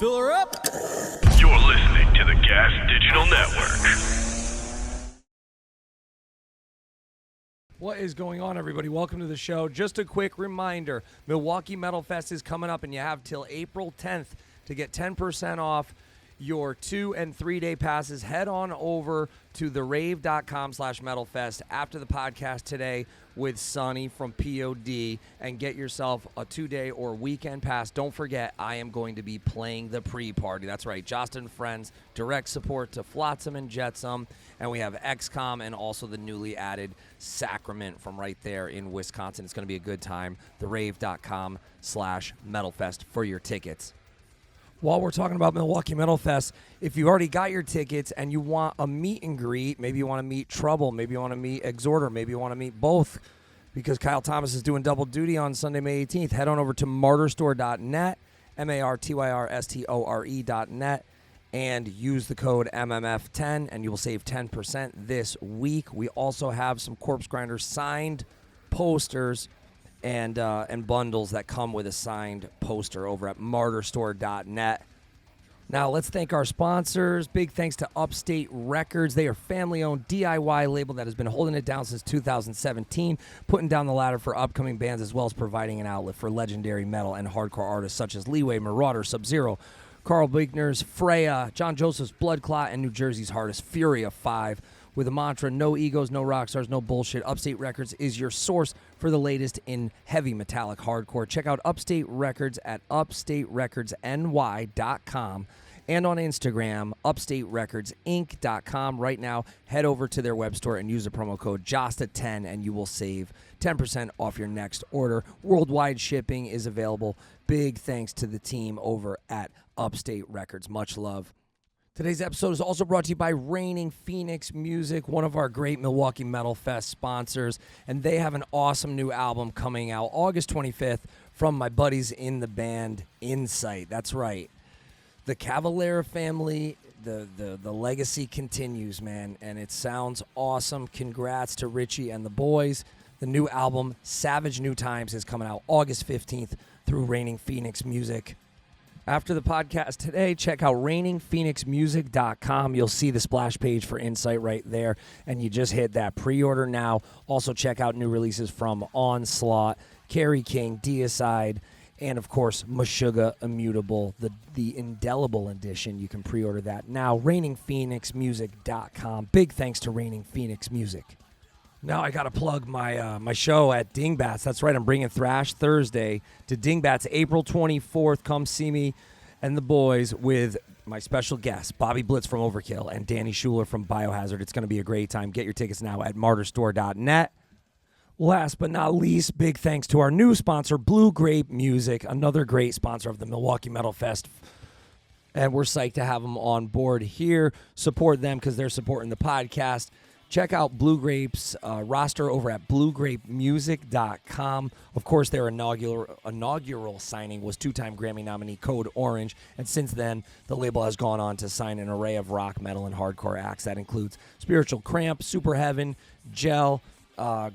Fill her up. You're listening to the Gas Digital Network. What is going on, everybody? Welcome to the show. Just a quick reminder, Milwaukee Metal Fest is coming up, and you have till April 10th to get 10% off your 2- and 3-day passes. Head on over to therave.com/metalfest after the podcast today with Sonny from P.O.D. and get yourself a 2-day or weekend pass. Don't forget, I am going to be playing the pre-party. That's right, Jasta and Friends, direct support to Flotsam and Jetsam, and we have XCOM and also the newly added Sacrament from right there in Wisconsin. It's going to be a good time. Therave.com/metalfest for your tickets. While we're talking about Milwaukee Metal Fest, if you already got your tickets and you want a meet and greet, maybe you want to meet Trouble, maybe you want to meet Exhorter, maybe you want to meet both, because Kyle Thomas is doing double duty on Sunday, May 18th, head on over to martyrstore.net, martyrstore.net, and use the code MMF10, and you will save 10% this week. We also have some Corpse Grinder signed posters and bundles that come with a signed poster over at martyrstore.net. Now, let's thank our sponsors. Big thanks to Upstate Records. They are family-owned DIY label that has been holding it down since 2017, putting down the ladder for upcoming bands as well as providing an outlet for legendary metal and hardcore artists such as Leeway, Marauder, Sub-Zero, Carl Bigner's Freya, John Joseph's Blood Clot, and New Jersey's hardest Fury of 5. With a mantra, no egos, no rock stars, no bullshit, Upstate Records is your source for the latest in heavy metallic hardcore. Check out Upstate Records at upstaterecordsny.com and on Instagram, upstaterecordsinc.com. Right now, head over to their web store and use the promo code JASTA10 and you will save 10% off your next order. Worldwide shipping is available. Big thanks to the team over at Upstate Records. Much love. Today's episode is also brought to you by Reigning Phoenix Music, one of our great Milwaukee Metal Fest sponsors, and they have an awesome new album coming out August 25th from my buddies in the band Insight. That's right. The Cavalera family, the legacy continues, man, and it sounds awesome. Congrats to Richie and the boys. The new album, Savage New Times, is coming out August 15th through Reigning Phoenix Music. After the podcast today, check out reigningphoenixmusic.com. You'll see the splash page for Insight right there, and you just hit that pre-order now. Also, check out new releases from Onslaught, Kerry King, Deicide, and, of course, Meshuggah Immutable, the Indelible Edition. You can pre-order that now. reigningphoenixmusic.com. Big thanks to Reigning Phoenix Music. Now I got to plug my show at Dingbats. That's right, I'm bringing Thrash Thursday to Dingbats April 24th. Come see me and the boys with my special guests, Bobby Blitz from Overkill and Danny Schuler from Biohazard. It's going to be a great time. Get your tickets now at martyrstore.net. Last but not least, big thanks to our new sponsor, Blue Grape Music, another great sponsor of the Milwaukee Metal Fest. And we're psyched to have them on board here. Support them because they're supporting the podcast. Check out Blue Grape's roster over at bluegrapemusic.com. Of course, their inaugural signing was two-time Grammy nominee Code Orange, and since then, the label has gone on to sign an array of rock, metal, and hardcore acts. That includes Spiritual Cramp, Super Heaven, Gel,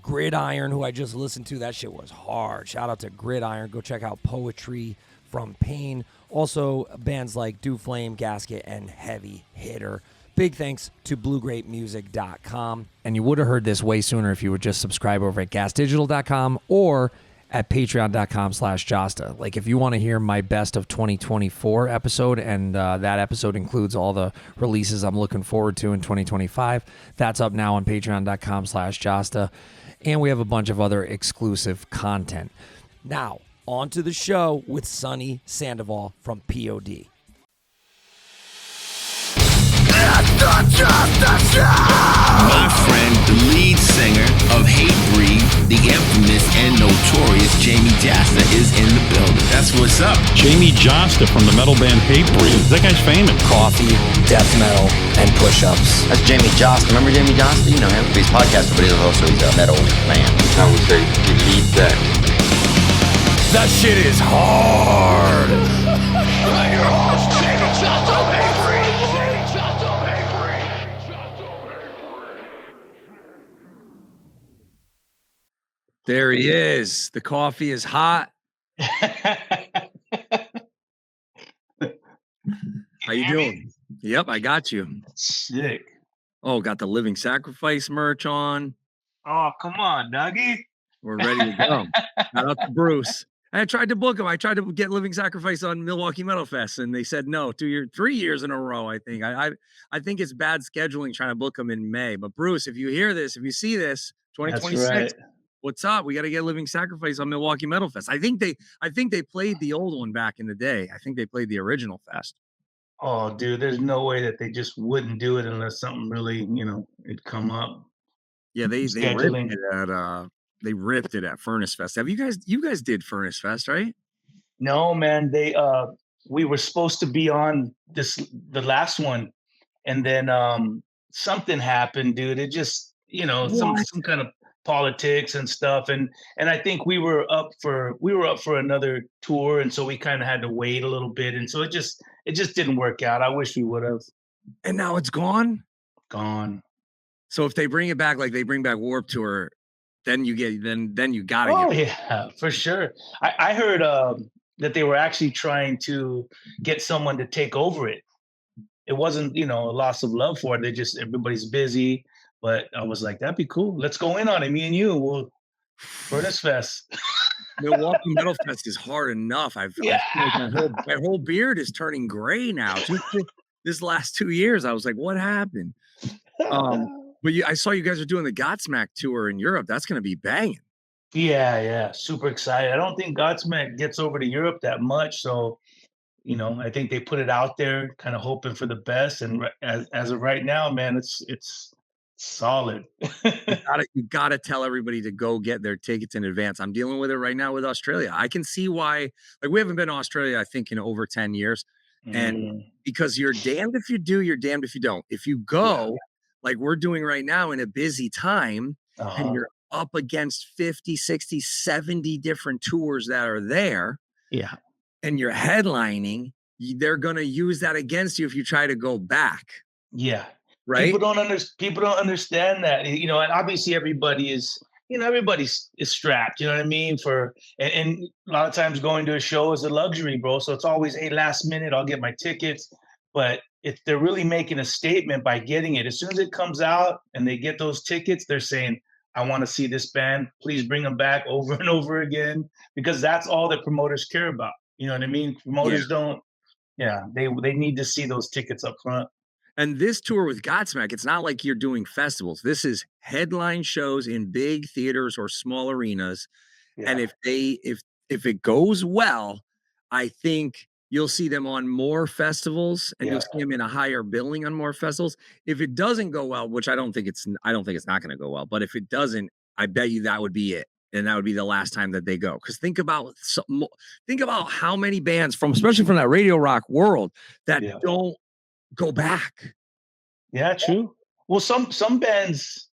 Gridiron, who I just listened to. That shit was hard. Shout out to Gridiron. Go check out Poetry from Pain. Also, bands like Do Flame, Gasket, and Heavy Hitter. Big thanks to bluegrapemusic.com. And you would have heard this way sooner if you would just subscribe over at gasdigital.com or at patreon.com/Jasta. Like, if you want to hear my best of 2024 episode, and that episode includes all the releases I'm looking forward to in 2025, that's up now on patreon.com/Jasta. And we have a bunch of other exclusive content. Now, on to the show with Sunny Sandoval from P.O.D. My friend, the lead singer of Hatebreed, the infamous and notorious Jamey Jasta, is in the building. That's what's up. Jamey Jasta from the metal band Hatebreed. That guy's famous. Coffee, death metal, and push-ups. That's Jamey Jasta. Remember Jamey Jasta? You know him. He's a podcaster, but he's also a metal man. I would say delete that. That shit is hard. Your host, Jamey Jasta of Hatebreed. There he is. The coffee is hot. How you doing? Yep, I got you. Sick. Oh, got the Living Sacrifice merch on. Oh, come on, Dougie. We're ready to go. Shout out to Bruce. I tried to book him. I tried to get Living Sacrifice on Milwaukee Metal Fest, and they said no. 3 years in a row. I think. I think it's bad scheduling trying to book him in May. But Bruce, if you hear this, if you see this, 2026, right. What's up? We got to get Living Sacrifice on Milwaukee Metal Fest. I think they played the old one back in the day. I think they played the original fest. Oh, dude, there's no way that they just wouldn't do it unless something really, it'd come up. Yeah, they Scheduling. ripped it at Furnace Fest. Have you guys did Furnace Fest, right? No, man, we were supposed to be on the last one, and then something happened, dude. It just, some kind of politics and stuff, and I think we were up for another tour, and so we kind of had to wait a little bit, and so it just didn't work out. I wish we would have. And now it's gone. So if they bring it back, like they bring back Warped Tour, then you gotta. Oh yeah, for sure. I heard that they were actually trying to get someone to take over it. It wasn't, a loss of love for it. Everybody's busy. But I was like, that'd be cool. Let's go in on it. Me and you will Furnace Fest. Milwaukee Metal Fest is hard enough. I feel like my whole beard is turning gray now. Just this last 2 years, I was like, what happened? But I saw you guys are doing the Godsmack tour in Europe. That's going to be banging. Yeah. Super excited. I don't think Godsmack gets over to Europe that much. So, I think they put it out there kind of hoping for the best. And as of right now, man, it's solid. You gotta tell everybody to go get their tickets in advance. I'm dealing with it right now with Australia. I can see why, like, we haven't been to Australia, I think, in over 10 years. And because you're damned if you do, you're damned if you don't. If you go, like we're doing right now in a busy time, and you're up against 50, 60, 70 different tours that are there. Yeah. And you're headlining, they're gonna use that against you if you try to go back. Yeah. Right. People don't understand that, and obviously everybody is, everybody's strapped, you know what I mean? And a lot of times going to a show is a luxury, bro. So it's always, hey, last minute, I'll get my tickets. But if they're really making a statement by getting it, as soon as it comes out and they get those tickets, they're saying, I want to see this band. Please bring them back over and over again, because that's all that promoters care about. You know what I mean? Promoters don't. Yeah, they need to see those tickets up front. And this tour with Godsmack, it's not like you're doing festivals. This is headline shows in big theaters or small arenas. Yeah. And if it goes well, I think you'll see them on more festivals, and you'll see them in a higher billing on more festivals. If it doesn't go well, which I don't think it's not going to go well, but if it doesn't, I bet you that would be it. And that would be the last time that they go. Because think about how many bands especially from that radio rock world that don't go back. Yeah, true. Well, some bands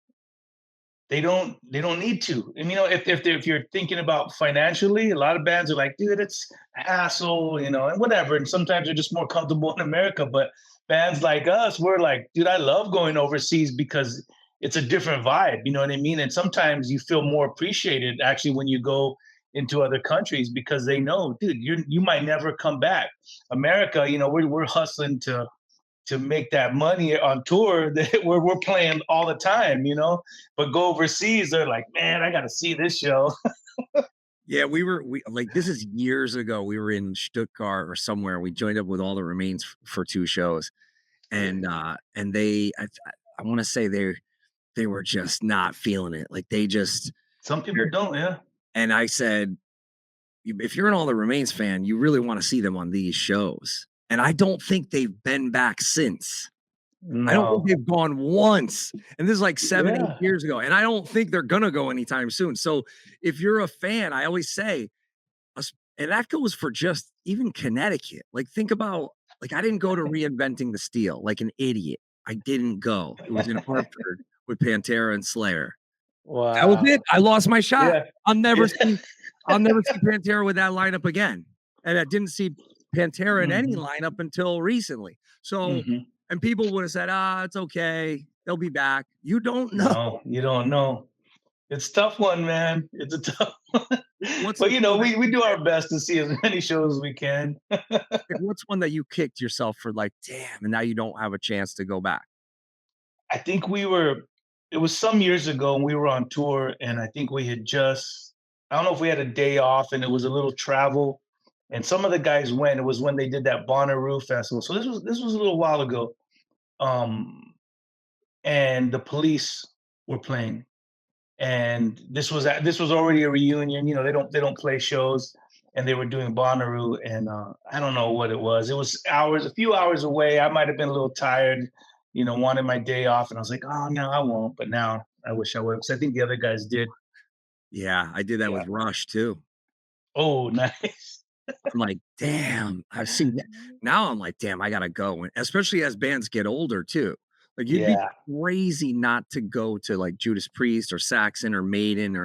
they don't need to. And if you're thinking about financially, a lot of bands are like, dude, it's hassle, and whatever. And sometimes they're just more comfortable in America. But bands like us, we're like, dude, I love going overseas because it's a different vibe. You know what I mean? And sometimes you feel more appreciated actually when you go into other countries, because they know, dude, you might never come back. America, we're hustling to make that money on tour that we're playing all the time, but go overseas, they're like, man, I got to see this show. Yeah, we this is years ago. We were in Stuttgart or somewhere. We joined up with All the Remains for 2 shows, and they, I want to say they were just not feeling it. Like some people don't, yeah. And I said, if you're an All the Remains fan, you really want to see them on these shows. And I don't think they've been back since. No. I don't think they've gone once. And this is like 7, 8 years ago. And I don't think they're going to go anytime soon. So if you're a fan, I always say, and that goes for just even Connecticut. Like, think about, I didn't go to Reinventing the Steel like an idiot. I didn't go. It was in Hartford with Pantera and Slayer. Wow. That was it. I lost my shot. Yeah. I'll never see Pantera with that lineup again. And I didn't see Pantera in any lineup until recently. So, and people would have said, it's okay. They'll be back. You don't know. No, you don't know. It's a tough one, man. It's a tough one. What's But we do our best to see as many shows as we can. what's one that you kicked yourself for like, damn, and now you don't have a chance to go back? I think it was some years ago and we were on tour and I think we had I don't know if we had a day off and it was a little travel and some of the guys went. It was when they did that Bonnaroo festival. So this was a little while ago. Um, and the Police were playing. And this was already a reunion. They don't play shows and they were doing Bonnaroo and I don't know what it was. It was a few hours away. I might have been a little tired, wanted my day off and I was like, "Oh, no, I won't." But now I wish I would because I think the other guys did. Yeah, I did that Yeah. with Rush too. Oh, nice. I'm like, damn, I've seen that. Now I'm like, damn, I gotta go. And especially as bands get older too. Like you'd be Yeah. crazy not to go to like Judas Priest or Saxon or Maiden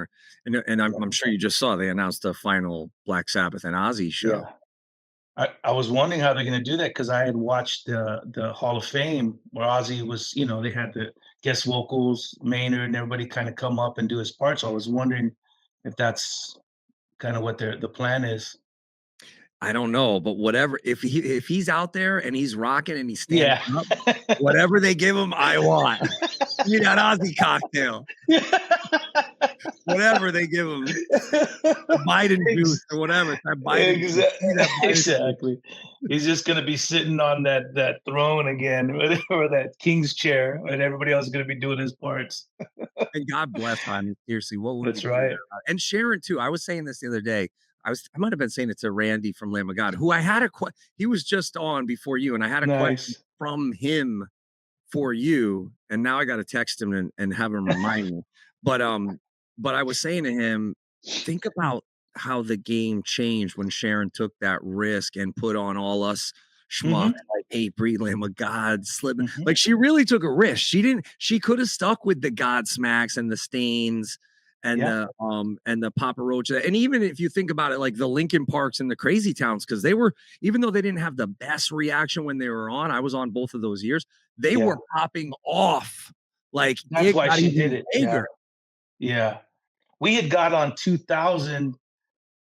and I'm sure you just saw they announced the final Black Sabbath and Ozzy show. Yeah. I was wondering how they're gonna do that because I had watched the Hall of Fame where Ozzy was, they had the guest vocals, Maynard, and everybody kind of come up and do his part. So I was wondering if that's kind of what the plan is. I don't know, but whatever, if he's out there and he's rocking and he's standing Yeah. up, whatever they give him, I want. Give me that Ozzy cocktail. Whatever they give him, Biden juice or whatever. That Biden juice. Exactly. He's just gonna be sitting on that throne again, or that king's chair, and everybody else is gonna be doing his parts. And God bless him. Seriously, what would That's we do right. without- And Sharon too. I was saying this the other day. I might have been saying it to Randy from Lamb of God, who I had he was just on before you, and I had a question Nice. from him for you, and now I got to text him and have him remind me. But I was saying to him, think about how the game changed when Sharon took that risk and put on all us schmucks like Hatebreed, Lamb of God, Slipknot. Mhm. Like she really took a risk. She could have stuck with the Godsmacks and the Stains and Yeah. the Papa Roach. And even if you think about it, like the Linkin Parks and the Crazy Towns, because they were, even though they didn't have the best reaction when they were on, I was on both of those years, they Yeah. were popping off. Like That's it why got she even did it. Yeah. bigger. Yeah. We had got on 2000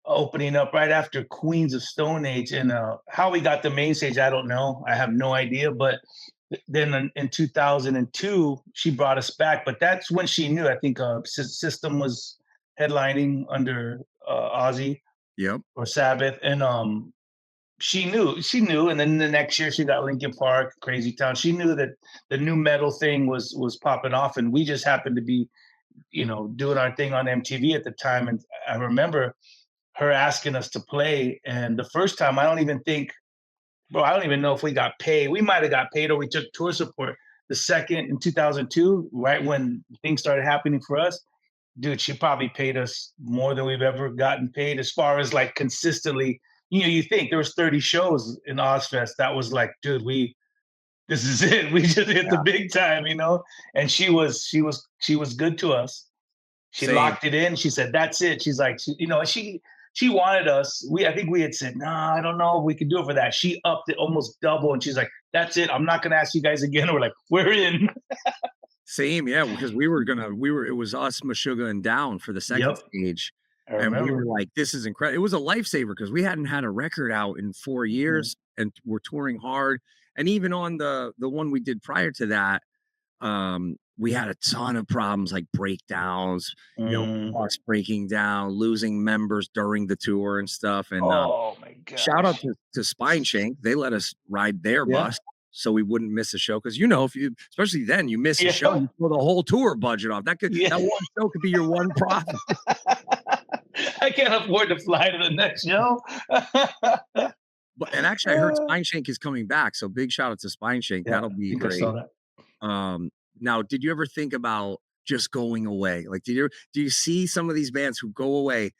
opening up right after Queens of Stone Age, and how we got the main stage, I don't know. I have no idea. But then in 2002, she brought us back. But that's when she knew. I think System was headlining under Ozzy Yep. or Sabbath, and she knew. And then the next year, she got Linkin Park, Crazy Town. She knew that the new metal thing was popping off, and we just happened to be, doing our thing on MTV at the time. And I remember her asking us to play. And the first time, I don't even know if we got paid. We might have got paid or we took tour support. The second in 2002, right when things started happening for us, dude, she probably paid us more than we've ever gotten paid as far as like consistently. You think there was 30 shows in Ozzfest. That was like, dude, this is it. We just hit the big time, And she was good to us. She Same. locked it in. She said, "That's it." She's like, she wanted us. I think we had said, "No, I don't know if we could do it for that." She upped it almost double, and she's like, "That's it. I'm not gonna ask you guys again." And we're like, "We're in." Same, yeah, because it was us, Meshuggah, and Down for the second stage. I And we remember. were like, this is incredible. It was a lifesaver because we hadn't had a record out in 4 years and we're touring hard. And even on the one we did prior to that, we had a ton of problems like breakdowns, us breaking down, losing members during the tour and stuff. And Oh my god! shout out to Spine Shank. They let us ride their bus so we wouldn't miss a show. Because if you, especially then, you miss a show, you pull the whole tour budget off. That one show could be your one profit. I can't afford to fly to the next show. And actually, I heard Spine Shank is coming back. So big shout out to Spine Shank. Yeah, That'll be I think I great. saw that. Now, did you ever think about just going away? Like, do you see some of these bands who go away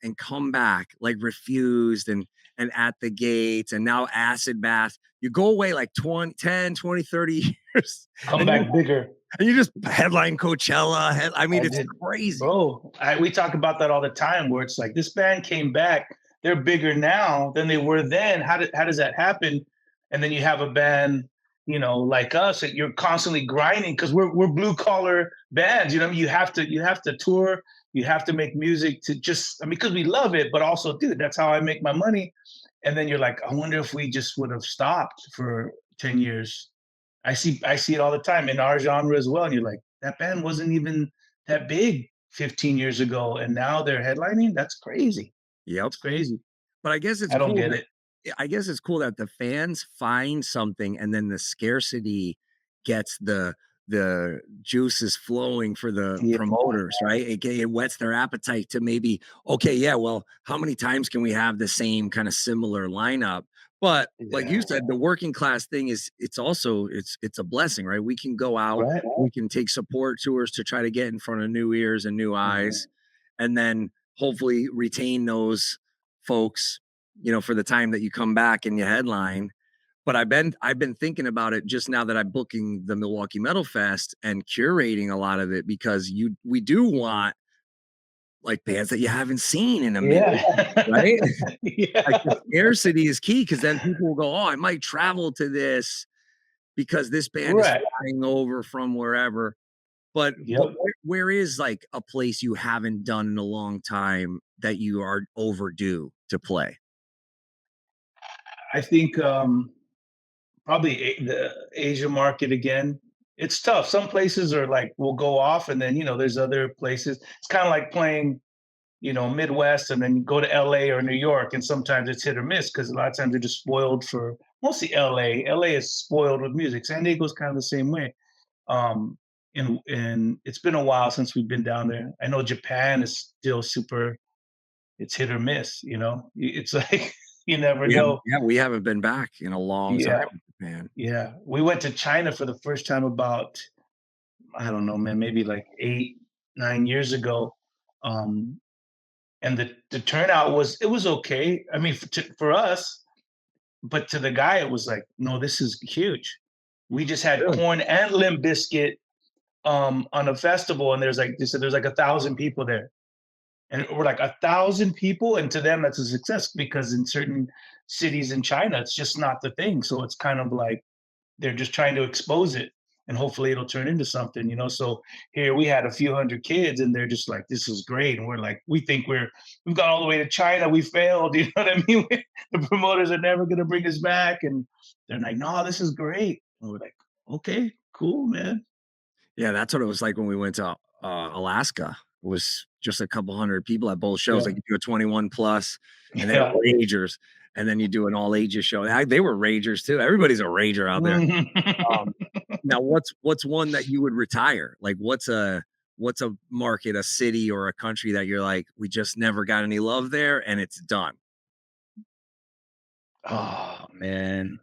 and come back, like Refused and At the Gates and now Acid Bath? You go away like 10, 20, 30 years. Come back bigger. And you just headline Coachella. It's crazy. Bro, we talk about that all the time where it's like this band came back. They're bigger now than they were then. How does that happen? And then you have a band like us, that you're constantly grinding because we're blue collar bands. You know, what I mean, you have to tour, you have to make music to just, I mean, because we love it, but also, dude, that's how I make my money. And then you're like, I wonder if we just would have stopped for 10 years. I see it all the time in our genre as well. And you're like, that band wasn't even that big 15 years ago, and now they're headlining. That's crazy. Yep. It's crazy. But I guess it's I don't cool get that it. I guess it's cool that the fans find something and then the scarcity gets the juices flowing for the Yeah. promoters, right? It whets their appetite to maybe, okay, yeah, well, how many times can we have the same kind of similar lineup? But like you Yeah. said, the working class thing is it's also it's a blessing, right? We can go out, Right. we can take support tours to try to get in front of new ears and new eyes, and then hopefully retain those folks, for the time that you come back and you headline. But I've been thinking about it just now that I'm booking the Milwaukee Metal Fest and curating a lot of it, because we do want like bands that you haven't seen in a minute, Yeah. right? Like Yeah. the scarcity is key, because then people will go, oh, I might travel to this because this band is Right. flying over from wherever. But Yep. where is like a place you haven't done in a long time that you are overdue to play? I think probably the Asia market again. It's tough. Some places are like will go off, and then there's other places. It's kind of like playing Midwest, and then you go to LA or New York, and sometimes it's hit or miss because a lot of times they're just spoiled for mostly LA. LA is spoiled with music. San Diego's kind of the same way. Um, and it's been a while since we've been down there. I know Japan is still super. It's hit or miss. It's like you never know. We haven't been back in a long Yeah, time, man. yeah. We went to China for the first time about I don't know, man, maybe like 8, 9 years ago. Um, and the turnout was okay. I mean, for us, but to the guy, it was like, no, this is huge. We just had Really? Corn and Limp Biscuit on a festival, and they said there's like 1,000 people there, and we're like 1,000 people, and to them that's a success because in certain cities in China, it's just not the thing. So it's kind of like they're just trying to expose it, and hopefully it'll turn into something. So here we had a few hundred kids, and they're just like, this is great, and we're like, we think we've gone all the way to China, we failed. You know what I mean? The promoters are never going to bring us back, and they're like, no, this is great, and we're like, okay, cool, man. Yeah, that's what it was like when we went to Alaska. It was just a couple hundred people at both Yeah. shows. Like you do a 21 plus, and they Yeah. were ragers, and then you do an all ages show. They were ragers too. Everybody's a rager out there. Um, Now, what's one that you would retire? Like, what's a market, a city, or a country that you're like, we just never got any love there, and it's done. Oh man,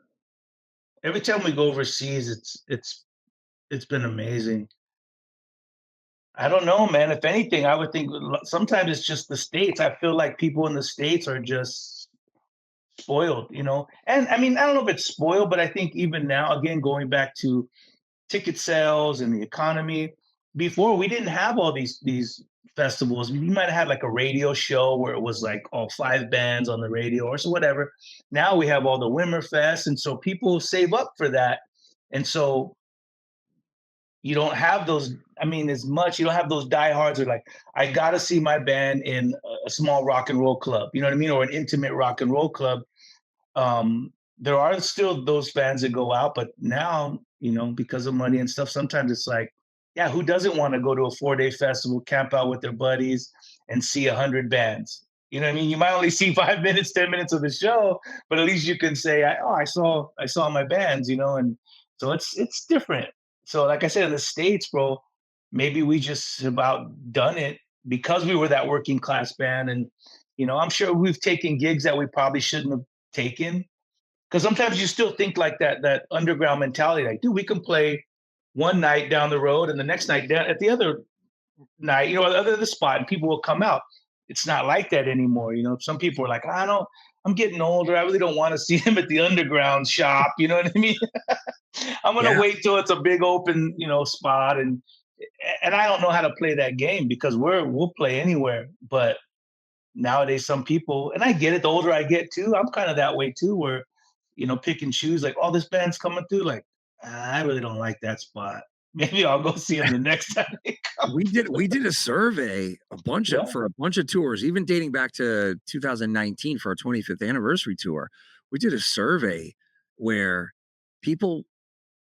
every time we go overseas, it's been amazing. I don't know, man. If anything, I would think sometimes it's just the states. I feel like people in the states are just spoiled. And I mean, I don't know if it's spoiled, but I think even now, again, going back to ticket sales and the economy, before we didn't have all these festivals. We might have had like a radio show where it was like all 5 bands on the radio or so whatever. Now we have all the Wimmerfest, and so people save up for that, and so you don't have those. I mean, as much you don't have those diehards who are like, I gotta see my band in a small rock and roll club. You know what I mean, or an intimate rock and roll club. There are still those fans that go out, but now, because of money and stuff, sometimes it's like, yeah, who doesn't want to go to a 4-day festival, camp out with their buddies, and see 100 bands? You know what I mean? You might only see 5 minutes, 10 minutes of the show, but at least you can say, I saw my bands, and so it's different. So, like I said, in the States, bro, maybe we just about done it because we were that working class band, and I'm sure we've taken gigs that we probably shouldn't have taken, because sometimes you still think like that underground mentality, like, dude, we can play one night down the road and the next night down at the other night, other the spot, and people will come out. It's not like that anymore. Some people are like, I don't, I'm getting older. I really don't want to see him at the underground shop. You know what I mean? I'm gonna Yeah. wait till it's a big open, spot, and I don't know how to play that game because we'll play anywhere. But nowadays, some people, and I get it. The older I get too, I'm kind of that way too, where pick and choose. Like, oh, this band's coming through. Like, I really don't like that spot. Maybe I'll go see them the next time they come. We did a survey, for a bunch of tours, even dating back to 2019 for our 25th anniversary tour. We did a survey where people,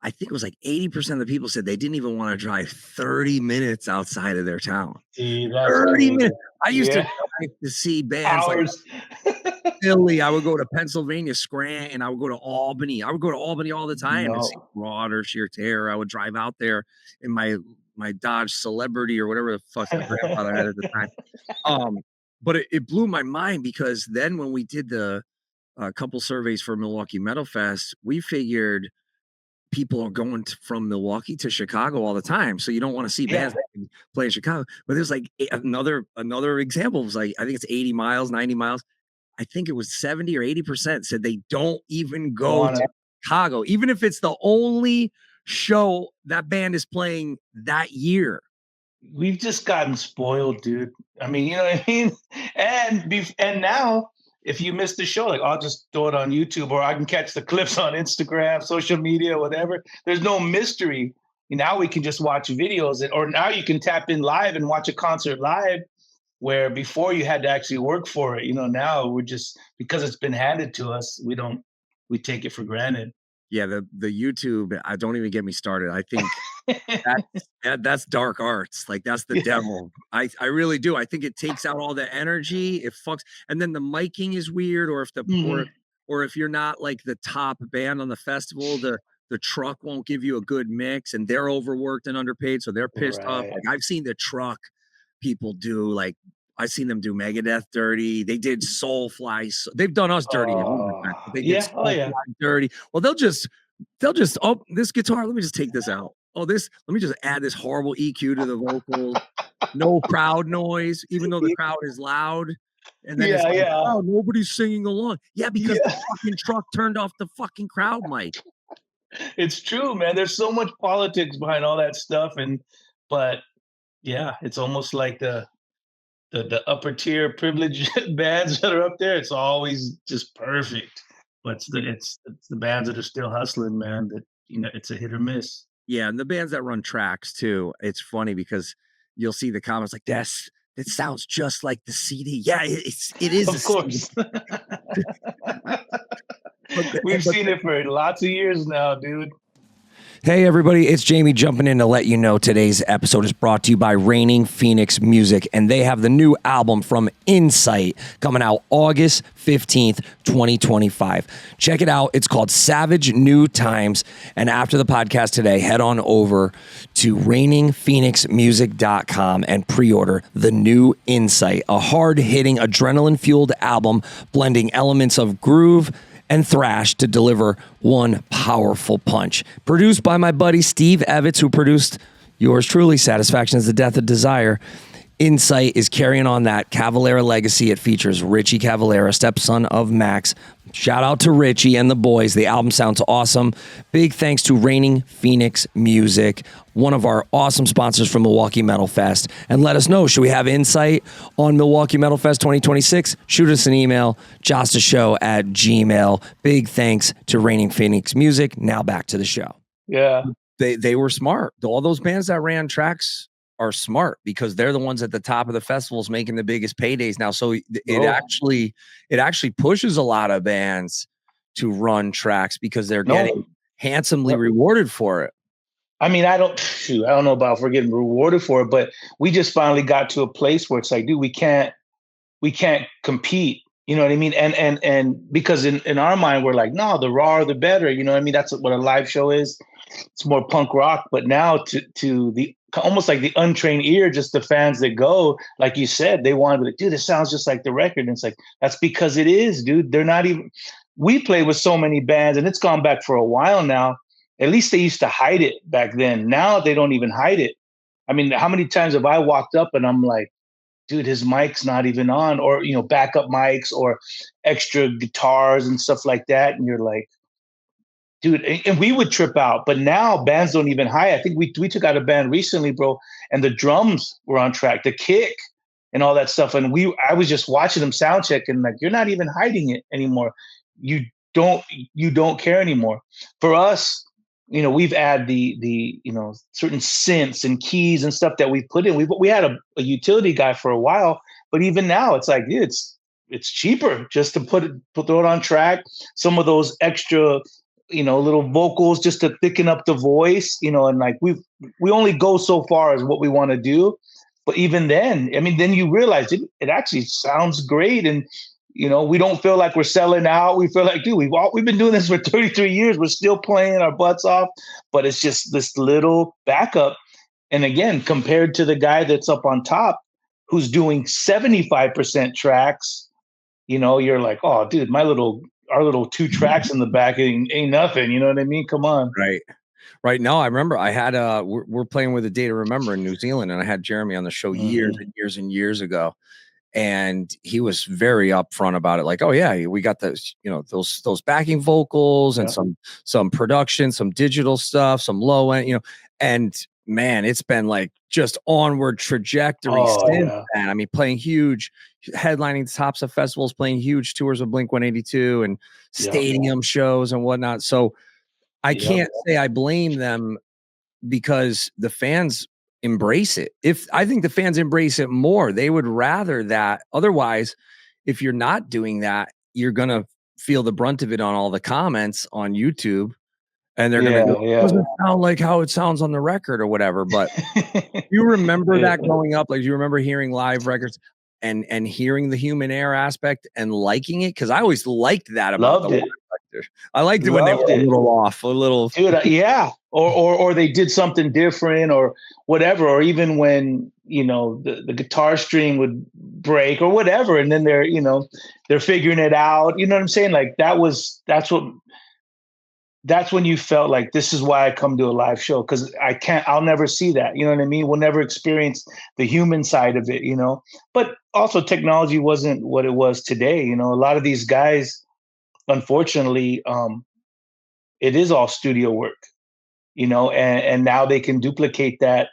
I think it was like 80% of the people said they didn't even want to drive 30 minutes outside of their town. See, that's 30 crazy. minutes. I used to drive to see bands Hours. like Philly. I would go to Pennsylvania, Scranton. I would go to Albany. I would go to Albany all the time and see Broad or Sheer Terror. I would drive out there in my Dodge Celebrity or whatever the fuck my grandfather had at the time. But it blew my mind because then when we did the couple surveys for Milwaukee Metal Fest, we figured people are going from Milwaukee to Chicago all the time. So you don't want to see bands that can play in Chicago. But there's like another example was like, I think it's 80 miles, 90 miles. I think it was 70 or 80% said they don't even go to Chicago, even if it's the only show that band is playing that year. We've just gotten spoiled, dude. I mean, you know what I mean? And now, if you miss the show, like I'll just throw it on YouTube or I can catch the clips on Instagram, social media, whatever. There's no mystery. Now we can just watch videos, or now you can tap in live and watch a concert live, where before you had to actually work for it. Now we're just, because it's been handed to us, we take it for granted. Yeah, the YouTube, don't even get me started. I think that's dark arts. Like that's the devil. I really do. I think it takes out all the energy. It fucks, and then the miking is weird, or if or if you're not like the top band on the festival, the truck won't give you a good mix, and they're overworked and underpaid, so they're pissed off. Like I've seen the truck people do, like I've seen them do Megadeth dirty. They did Soulfly. They've done us dirty. They did Soulfly dirty. Well, they'll just, this guitar, let me just take this out. Let me just add this horrible EQ to the vocals. No crowd noise, even though the crowd is loud. And then it's like, oh, nobody's singing along. Yeah, because the fucking truck turned off the fucking crowd mic. It's true, man. There's so much politics behind all that stuff. But yeah, it's almost like the upper tier privileged bands that are up there. It's always just perfect. But it's the bands that are still hustling, man, that, it's a hit or miss. Yeah, and the bands that run tracks too. It's funny because you'll see the comments like, it sounds just like the CD. Yeah, it is. Of course. We've seen it for lots of years now, dude. Hey everybody, it's Jamey jumping in to let you know today's episode is brought to you by Reigning Phoenix Music, and they have the new album from Insight coming out August 15th, 2025. Check it out. It's called Savage New Times, and after the podcast today, head on over to reigningphoenixmusic.com and pre-order the new Insight, a hard-hitting, adrenaline-fueled album blending elements of groove and thrash to deliver one powerful punch. Produced by my buddy Steve Evans, who produced yours truly, Satisfaction is the Death of Desire. Insight is carrying on that Cavalera legacy. It features Richie Cavalera, stepson of Max. Shout out to Richie and the boys. The album sounds awesome. Big thanks to Reigning Phoenix Music, one of our awesome sponsors from Milwaukee Metal Fest. And let us know, should we have Insight on Milwaukee Metal Fest 2026? Shoot us an email, jastashow@gmail.com. Big thanks to Reigning Phoenix Music. Now back to the show. Yeah. They were smart. All those bands that ran tracks are smart because they're the ones at the top of the festivals making the biggest paydays now. So it actually pushes a lot of bands to run tracks because they're getting handsomely rewarded for it. I mean, I don't know about if we're getting rewarded for it, but we just finally got to a place where it's like, dude, we can't compete. You know what I mean? And because in our mind, we're like, no, the raw, the better. You know what I mean? That's what a live show is. It's more punk rock. But now to the almost like the untrained ear, just the fans that go, like you said, they want to be like, dude, it sounds just like the record. And it's like, that's because it is, dude. They're not even, we play with so many bands and it's gone back for a while now. At least they used to hide it back then. Now they don't even hide it. I mean, how many times have I walked up and I'm like, dude, his mic's not even on, or, backup mics or extra guitars and stuff like that. And you're like, dude, and we would trip out, but now bands don't even hide. I think we took out a band recently, bro, and the drums were on track, the kick and all that stuff. And I was just watching them sound check and like, you're not even hiding it anymore. You don't care anymore. For us, we've added the certain synths and keys and stuff that we put in. We had a utility guy for a while, but even now it's like, dude, it's cheaper just to throw it on track. Some of those extra, little vocals just to thicken up the voice, and like we only go so far as what we want to do. But even then, I mean, then you realize it actually sounds great. And we don't feel like we're selling out. We feel like, dude, we've been doing this for 33 years. We're still playing our butts off, but it's just this little backup. And again, compared to the guy that's up on top who's doing 75% tracks, you're like, oh, dude, our little 2 tracks in the back ain't nothing. You know what I mean? Come on. Right. No, I remember I had we're playing with A Day to Remember in New Zealand, and I had Jeremy on the show years and years and years ago. And he was very upfront about it. Like, oh yeah, we got those, those backing vocals and some production, some digital stuff, some low end, and man, it's been like just onward trajectory since then. I mean, playing huge, headlining the tops of festivals, playing huge tours of Blink-182 and stadium shows and whatnot. So I can't say I blame them, because the fans embrace it. I think the fans embrace it more, they would rather that. Otherwise, if you're not doing that, you're going to feel the brunt of it on all the comments on YouTube. And they're going to go, it doesn't sound like how it sounds on the record or whatever. But you remember that growing up? Like, you remember hearing live records and hearing the human air aspect and liking it? Because I always liked that about the live record. I liked it when they were a little off, a little. Dude, or they did something different or whatever. Or even when, the guitar string would break or whatever. And then they're figuring it out. You know what I'm saying? Like that's when you felt like, this is why I come to a live show, because I'll never see that. You know what I mean? We'll never experience the human side of it, But also technology wasn't what it was today. A lot of these guys, unfortunately, it is all studio work, and now they can duplicate that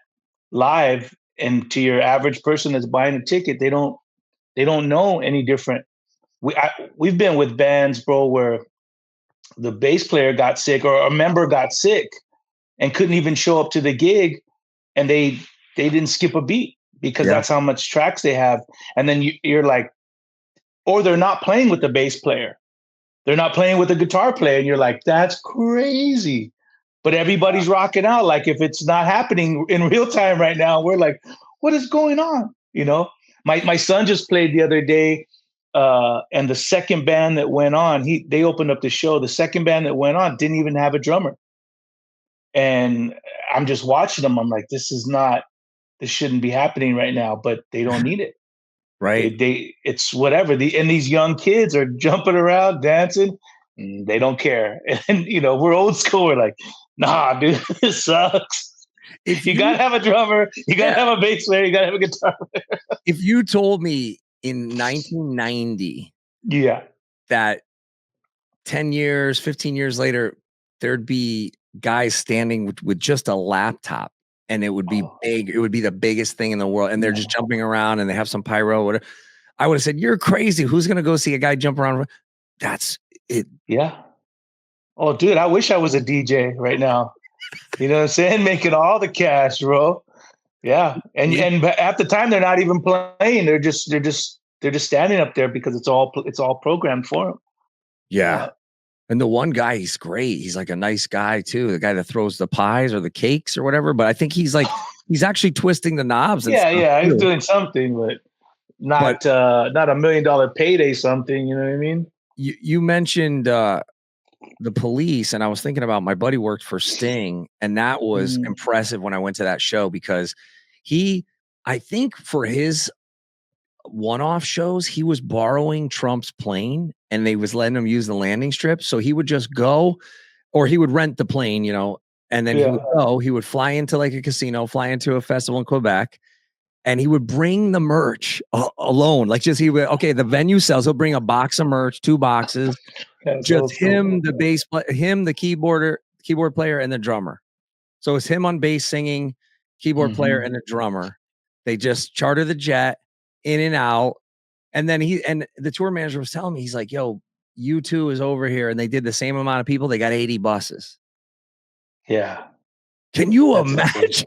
live. And to your average person that's buying a ticket, they don't know any different. We've been with bands, bro, where the bass player got sick or a member got sick and couldn't even show up to the gig, and they didn't skip a beat because that's how much tracks they have. And then you're like, or they're not playing with the bass player, they're not playing with the guitar player, and you're like, that's crazy. But everybody's rocking out. Like, if it's not happening in real time right now, we're like, what is going on? My son just played the other day. And the second band that went on, they opened up the show. The second band that went on didn't even have a drummer. And I'm just watching them. I'm like, this shouldn't be happening right now, but they don't need it. Right. It's whatever. And these young kids are jumping around, dancing. They don't care. And, we're old school. We're like, nah, dude, this sucks. If you got to have a drummer, you got to have a bass player, you got to have a guitar player. If you told me in 1990 that 10 years, 15 years later, there'd be guys standing with just a laptop, and it would be big, it would be the biggest thing in the world, and they're just jumping around and they have some pyro, whatever, I would have said, you're crazy. Who's going to go see a guy jump around? That's it. Yeah. Oh, dude, I wish I was a DJ right now. You know what I'm saying? Making all the cash, bro. Yeah. And at the time, they're not even playing. They're just standing up there because it's all programmed for them. Yeah. And the one guy, he's great. He's like a nice guy too. The guy that throws the pies or the cakes or whatever. But I think he's he's actually twisting the knobs. Yeah. He's doing something, but not $1 million payday something. You know what I mean? You mentioned the Police, and I was thinking about my buddy worked for Sting, and that was impressive when I went to that show, because I think for his one-off shows, he was borrowing Trump's plane, and they was letting him use the landing strip. So he would just go, or he would rent the plane, and then he would fly into like a casino, fly into a festival in Quebec, and he would bring the merch alone. Like, just the venue sells, he'll bring a box of merch, 2 boxes, just him, the bass him, the keyboard player, and the drummer. So it's him on bass singing, keyboard player, and the drummer. They just charter the jet in and out. And then the tour manager was telling me, he's like, yo, U2 is over here, and they did the same amount of people. They got 80 buses. Yeah. Can you That's imagine?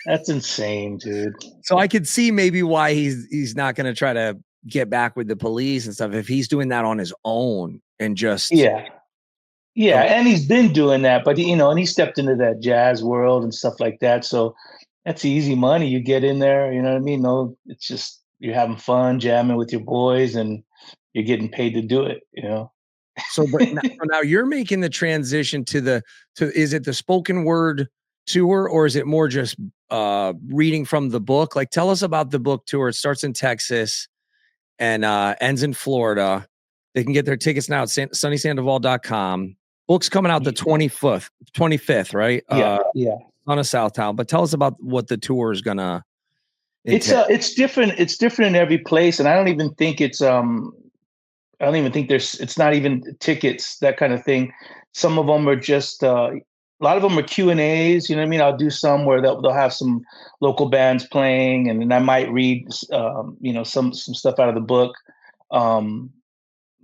That's insane, dude. So I could see maybe why he's not going to try to get back with the police and stuff if he's doing that on his own and just Yeah. Yeah, and he's been doing that, but and he stepped into that jazz world and stuff like that. So that's easy money. You get in there, you know what I mean? No, it's just you're having fun, jamming with your boys, and you're getting paid to do it. So, but now you're making the transition to is it the spoken word tour or is it more just reading from the book? Like, tell us about the book tour. It starts in Texas and ends in Florida. They can get their tickets now at sunnysandoval.com. Book's coming out the 25th, right? Yeah. On a Southtown. But tell us about what the tour is gonna entail. It's different. It's different in every place, and I don't even think it's not even tickets, that kind of thing. Some of them are just a lot of them are Q&As, you know what I mean? I'll do some where they'll have some local bands playing, and then I might read some stuff out of the book.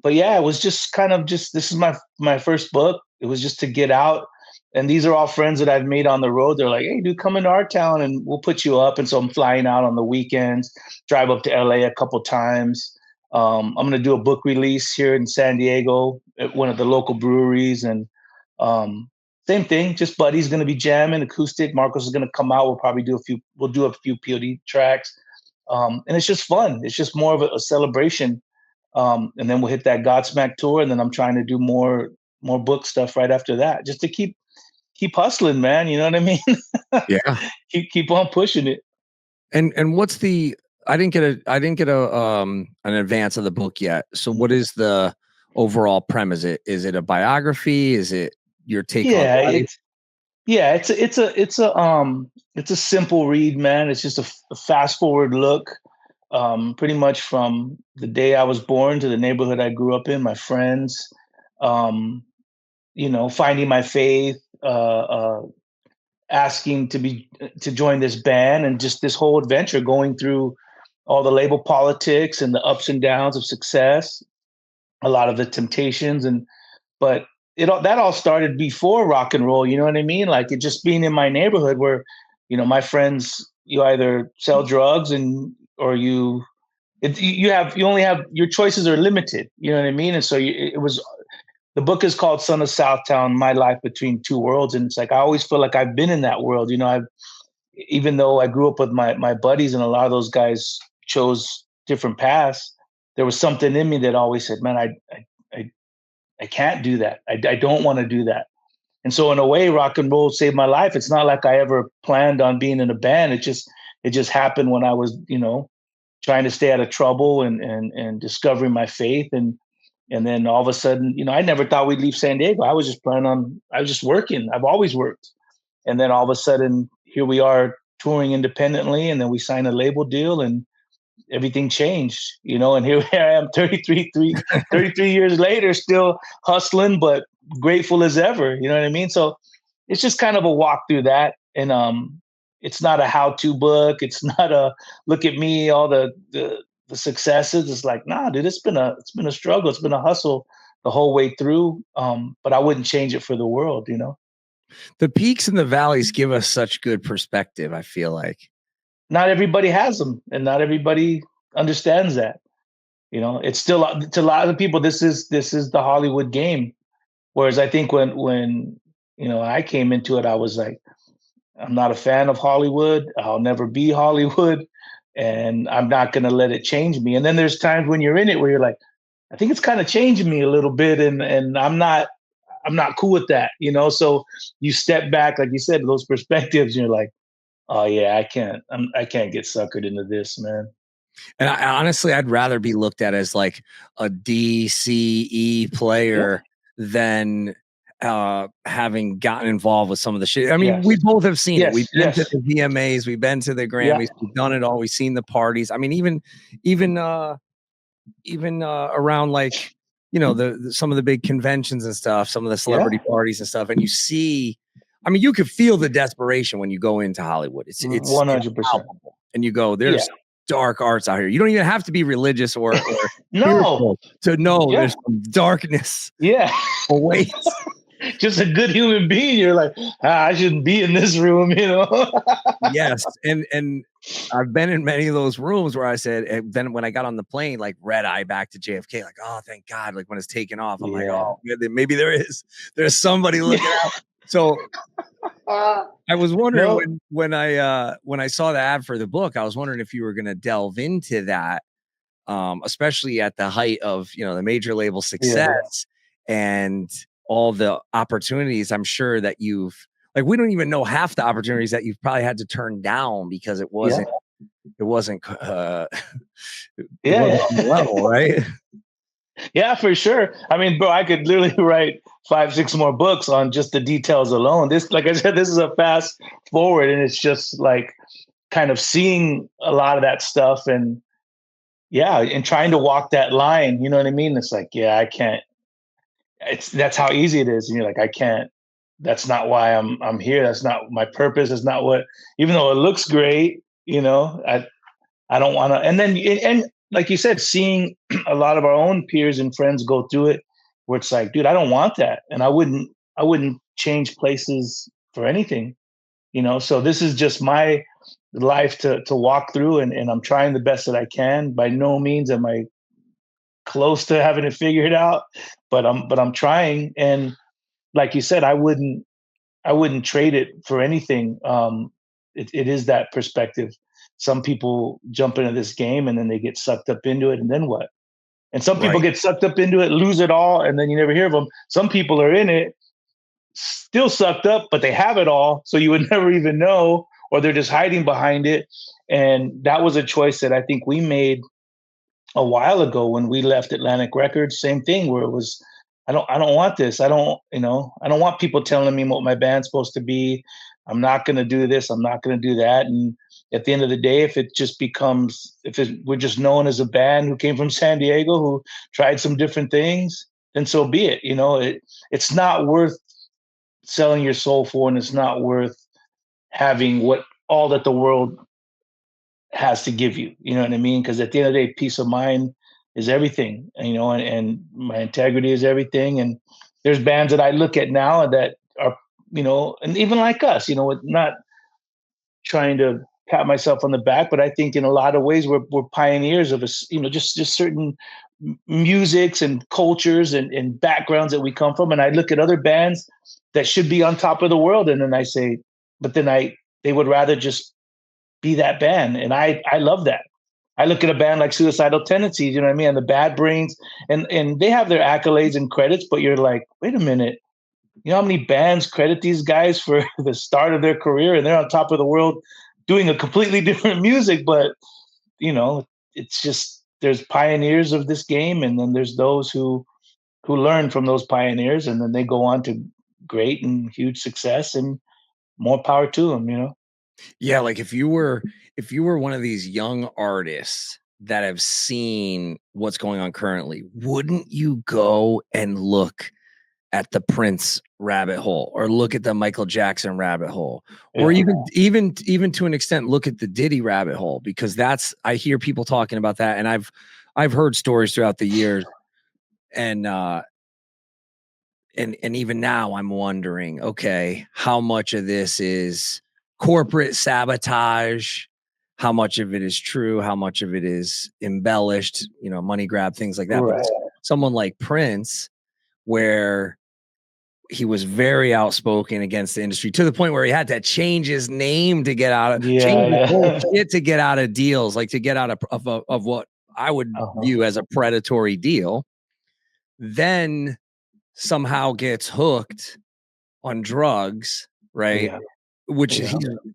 But yeah, it was just kind of this is my first book. It was just to get out. And these are all friends that I've made on the road. They're like, hey, dude, come into our town and we'll put you up. And so I'm flying out on the weekends, drive up to LA a couple times. I'm going to do a book release here in San Diego at one of the local breweries. And same thing, just buddies going to be jamming, acoustic. Marcos is going to come out. We'll do a few P.O.D. tracks. And it's just fun. It's just more of a celebration. And then we'll hit that Godsmack tour. And then I'm trying to do more book stuff right after that, just to keep hustling, man. You know what I mean? Yeah. keep on pushing it. And what's I didn't get an advance of the book yet. So what is the overall premise? Is it a biography? Is it your take on life? It's a simple read, man. It's just a fast forward look, pretty much from the day I was born to the neighborhood I grew up in, my friends, finding my faith, asking to join this band, and just this whole adventure going through all the label politics and the ups and downs of success, a lot of the temptations, but that all started before rock and roll. You know what I mean? Like, it just being in my neighborhood where, my friends, you either sell drugs or you only have, your choices are limited. You know what I mean? And so the book is called Son of Southtown, My Life Between Two Worlds. And it's like, I always feel like I've been in that world. Even though I grew up with my buddies and a lot of those guys chose different paths, there was something in me that always said, man, I can't do that. I don't want to do that. And so in a way, rock and roll saved my life. It's not like I ever planned on being in a band. It just happened when I was, trying to stay out of trouble and discovering my faith. And then all of a sudden, I never thought we'd leave San Diego. I was just working. I've always worked. And then all of a sudden, here we are touring independently, and then we signed a label deal, and everything changed, and here I am 33 years later, still hustling, but grateful as ever. You know what I mean? So it's just kind of a walk through that. And it's not a how-to book. It's not a look at me, all the successes. It's like, nah, dude, it's been a struggle. It's been a hustle the whole way through. But I wouldn't change it for the world, The peaks and the valleys give us such good perspective, I feel like. Not everybody has them, and not everybody understands that. It's still, to a lot of people, this is the Hollywood game. Whereas I think when I came into it, I was like, I'm not a fan of Hollywood. I'll never be Hollywood, and I'm not going to let it change me. And then there's times when you're in it where you're like, I think it's kind of changing me a little bit, and I'm not cool with that. So you step back, like you said, those perspectives, and you're like, oh yeah, I can't get suckered into this, man. And honestly, I'd rather be looked at as like a DCE player than having gotten involved with some of the shit. I mean, we both have seen it. We've been to the VMAs, we've been to the Grammys, we've done it all. We've seen the parties. I mean, even around like, some of the big conventions and stuff, some of the celebrity parties and stuff. And you see, I mean, you could feel the desperation when you go into Hollywood. It's 100%. And you go, there's dark arts out here. You don't even have to be religious or no to know there's some darkness. Yeah. Awaits. just a good human being. You're like, I shouldn't be in this room, you know? Yes. And I've been in many of those rooms where I said, and then when I got on the plane, like red eye back to JFK, like, oh, thank God. Like when it's taken off, I'm like, oh, maybe there's somebody looking out. So I was wondering when I saw the ad for the book, I was wondering if you were going to delve into that, especially at the height of, the major label success and all the opportunities I'm sure that we don't even know half the opportunities that you've probably had to turn down because it wasn't it wasn't on the level, right? Yeah, for sure. I mean, bro, I could literally write 5-6 more books on just the details alone. This, like I said, this is a fast forward, and it's just like kind of seeing a lot of that stuff and and trying to walk that line. You know what I mean? It's like, I can't. That's how easy it is. And you're like, I can't. That's not why I'm here. That's not my purpose. It's not what. Even though it looks great, I don't want to. And then and like you said, seeing a lot of our own peers and friends go through it, where it's like, dude, I don't want that, and I wouldn't change places for anything. So this is just my life to walk through, and I'm trying the best that I can. By no means am I close to having it figured out, but I'm trying. And like you said, I wouldn't trade it for anything. It is that perspective. Some people jump into this game and then they get sucked up into it, and then what? And some people get sucked up into it, lose it all, and then you never hear of them. Some people are in it, still sucked up, but they have it all, so you would never even know, or they're just hiding behind it. And that was a choice that I think we made a while ago when we left Atlantic Records. Same thing, where it was, I don't want this. I don't want people telling me what my band's supposed to be. I'm not going to do this. I'm not going to do that. And at the end of the day, if we're just known as a band who came from San Diego, who tried some different things, then so be it. It's not worth selling your soul for, and it's not worth having all that the world has to give you. You know what I mean? Because at the end of the day, peace of mind is everything. And my integrity is everything. And there's bands that I look at now that are, and even like us, not trying to pat myself on the back, but I think in a lot of ways we're pioneers of just certain musics and cultures and backgrounds that we come from. And I look at other bands that should be on top of the world, and then I say, but then they would rather just be that band, and I love that. I look at a band like Suicidal Tendencies, you know what I mean, and the Bad Brains, and they have their accolades and credits, but you're like, wait a minute, you know how many bands credit these guys for the start of their career, and they're on top of the world doing a completely different music, but it's just, there's pioneers of this game, and then there's those who learn from those pioneers, and then they go on to great and huge success, and more power to them. Yeah, like if you were one of these young artists that have seen what's going on currently, wouldn't you go and look at the Prince rabbit hole, or look at the Michael Jackson rabbit hole, or even to an extent look at the Diddy rabbit hole? Because I hear people talking about that, and I've heard stories throughout the years, and even now I'm wondering, okay, how much of this is corporate sabotage? How much of it is true? How much of it is embellished, money grab, things like that. Right. But someone like Prince, where he was very outspoken against the industry to the point where he had to change his name to get out of to get out of deals, like to get out of what I would view as a predatory deal, then somehow gets hooked on drugs, right? Yeah. Which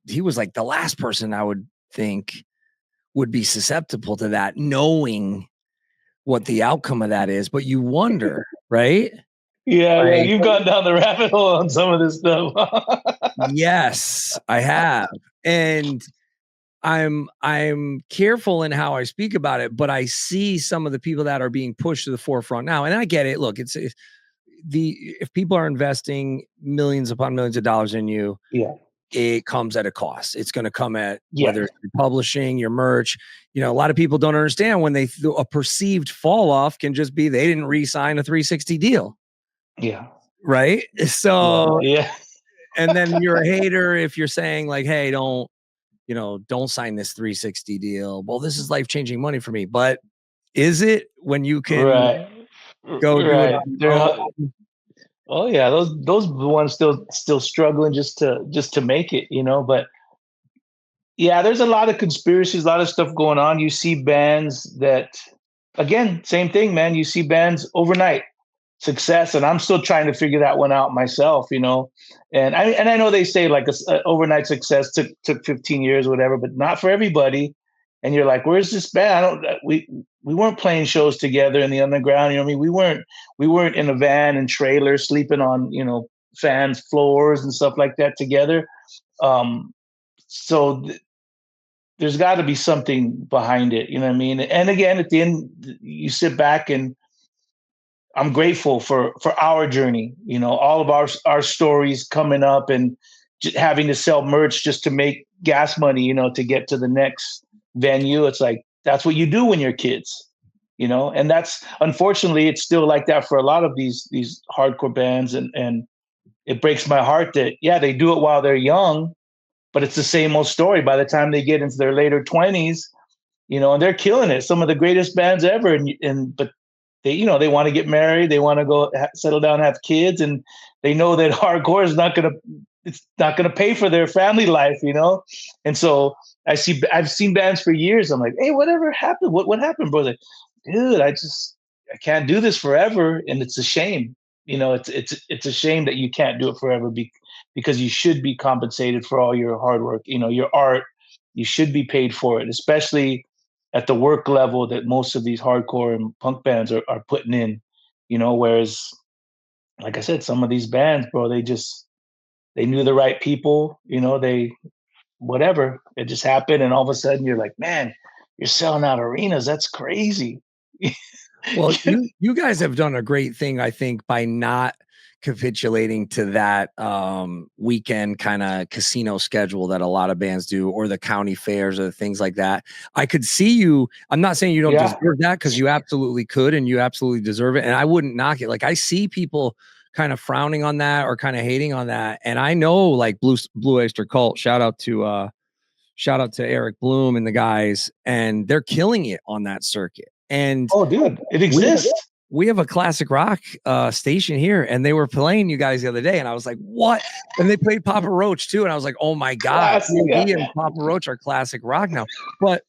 he was like the last person I would think would be susceptible to that, knowing what the outcome of that is. But you wonder, right? Yeah, you've gone down the rabbit hole on some of this stuff. Yes, I have. And I'm careful in how I speak about it, but I see some of the people that are being pushed to the forefront now. And I get it. Look, if people are investing millions upon millions of dollars in you, it comes at a cost. It's going to come at whether it's publishing, your merch. A lot of people don't understand when a perceived fall off can just be they didn't re-sign a 360 deal. Yeah. right? So, Yeah. and then you're a hater if you're saying like, hey, don't sign this 360 deal. Well, this is life-changing money for me. But is it when you can Right. go do it Right. on your own? Oh yeah, those ones still struggling just to make it, But yeah, there's a lot of conspiracies, a lot of stuff going on. You see bands that, again, same thing, man. You see bands overnight success, and I'm still trying to figure that one out myself, And I know they say like a overnight success took 15 years, or whatever, but not for everybody. And you're like, where's this band? I don't. We weren't playing shows together in the underground. I mean, we weren't in a van and trailer sleeping on fans' floors and stuff like that together. Um, so there's got to be something behind it. You know what I mean? And again, at the end, you sit back and I'm grateful for our journey. All of our stories coming up and having to sell merch just to make gas money. To get to the next venue. It's like that's what you do when you're kids. And that's unfortunately it's still like that for a lot of these hardcore bands, and it breaks my heart that they do it while they're young, but it's the same old story by the time they get into their later 20s. And they're killing it. Some of the greatest bands ever, but they want to get married, they want to go settle down, have kids, and they know that hardcore is it's not gonna pay for their family life, And so I've seen bands for years. I'm like, hey, whatever happened? What happened, brother? Dude, I can't do this forever, and it's a shame. It's a shame that you can't do it forever because you should be compensated for all your hard work. Your art, you should be paid for it, especially at the work level that most of these hardcore and punk bands are putting in. Whereas, like I said, some of these bands, bro, they knew the right people. They whatever, it just happened, and all of a sudden you're like, man, you're selling out arenas. That's crazy. Well, you guys have done a great thing, I think, by not capitulating to that weekend kind of casino schedule that a lot of bands do, or the county fairs or things like that. I could see you. I'm not saying you don't deserve that, because you absolutely could and you absolutely deserve it. And I wouldn't knock it. Like, I see people kind of frowning on that or kind of hating on that. And I know, like, Blue Oyster Cult, shout out to Eric Bloom and the guys, and they're killing it on that circuit. And oh, dude, it exists. We have a classic rock station here, and they were playing you guys the other day, and I was like, what? And they played Papa Roach too, and I was like, oh my god, P.O.D and Papa Roach are classic rock now. But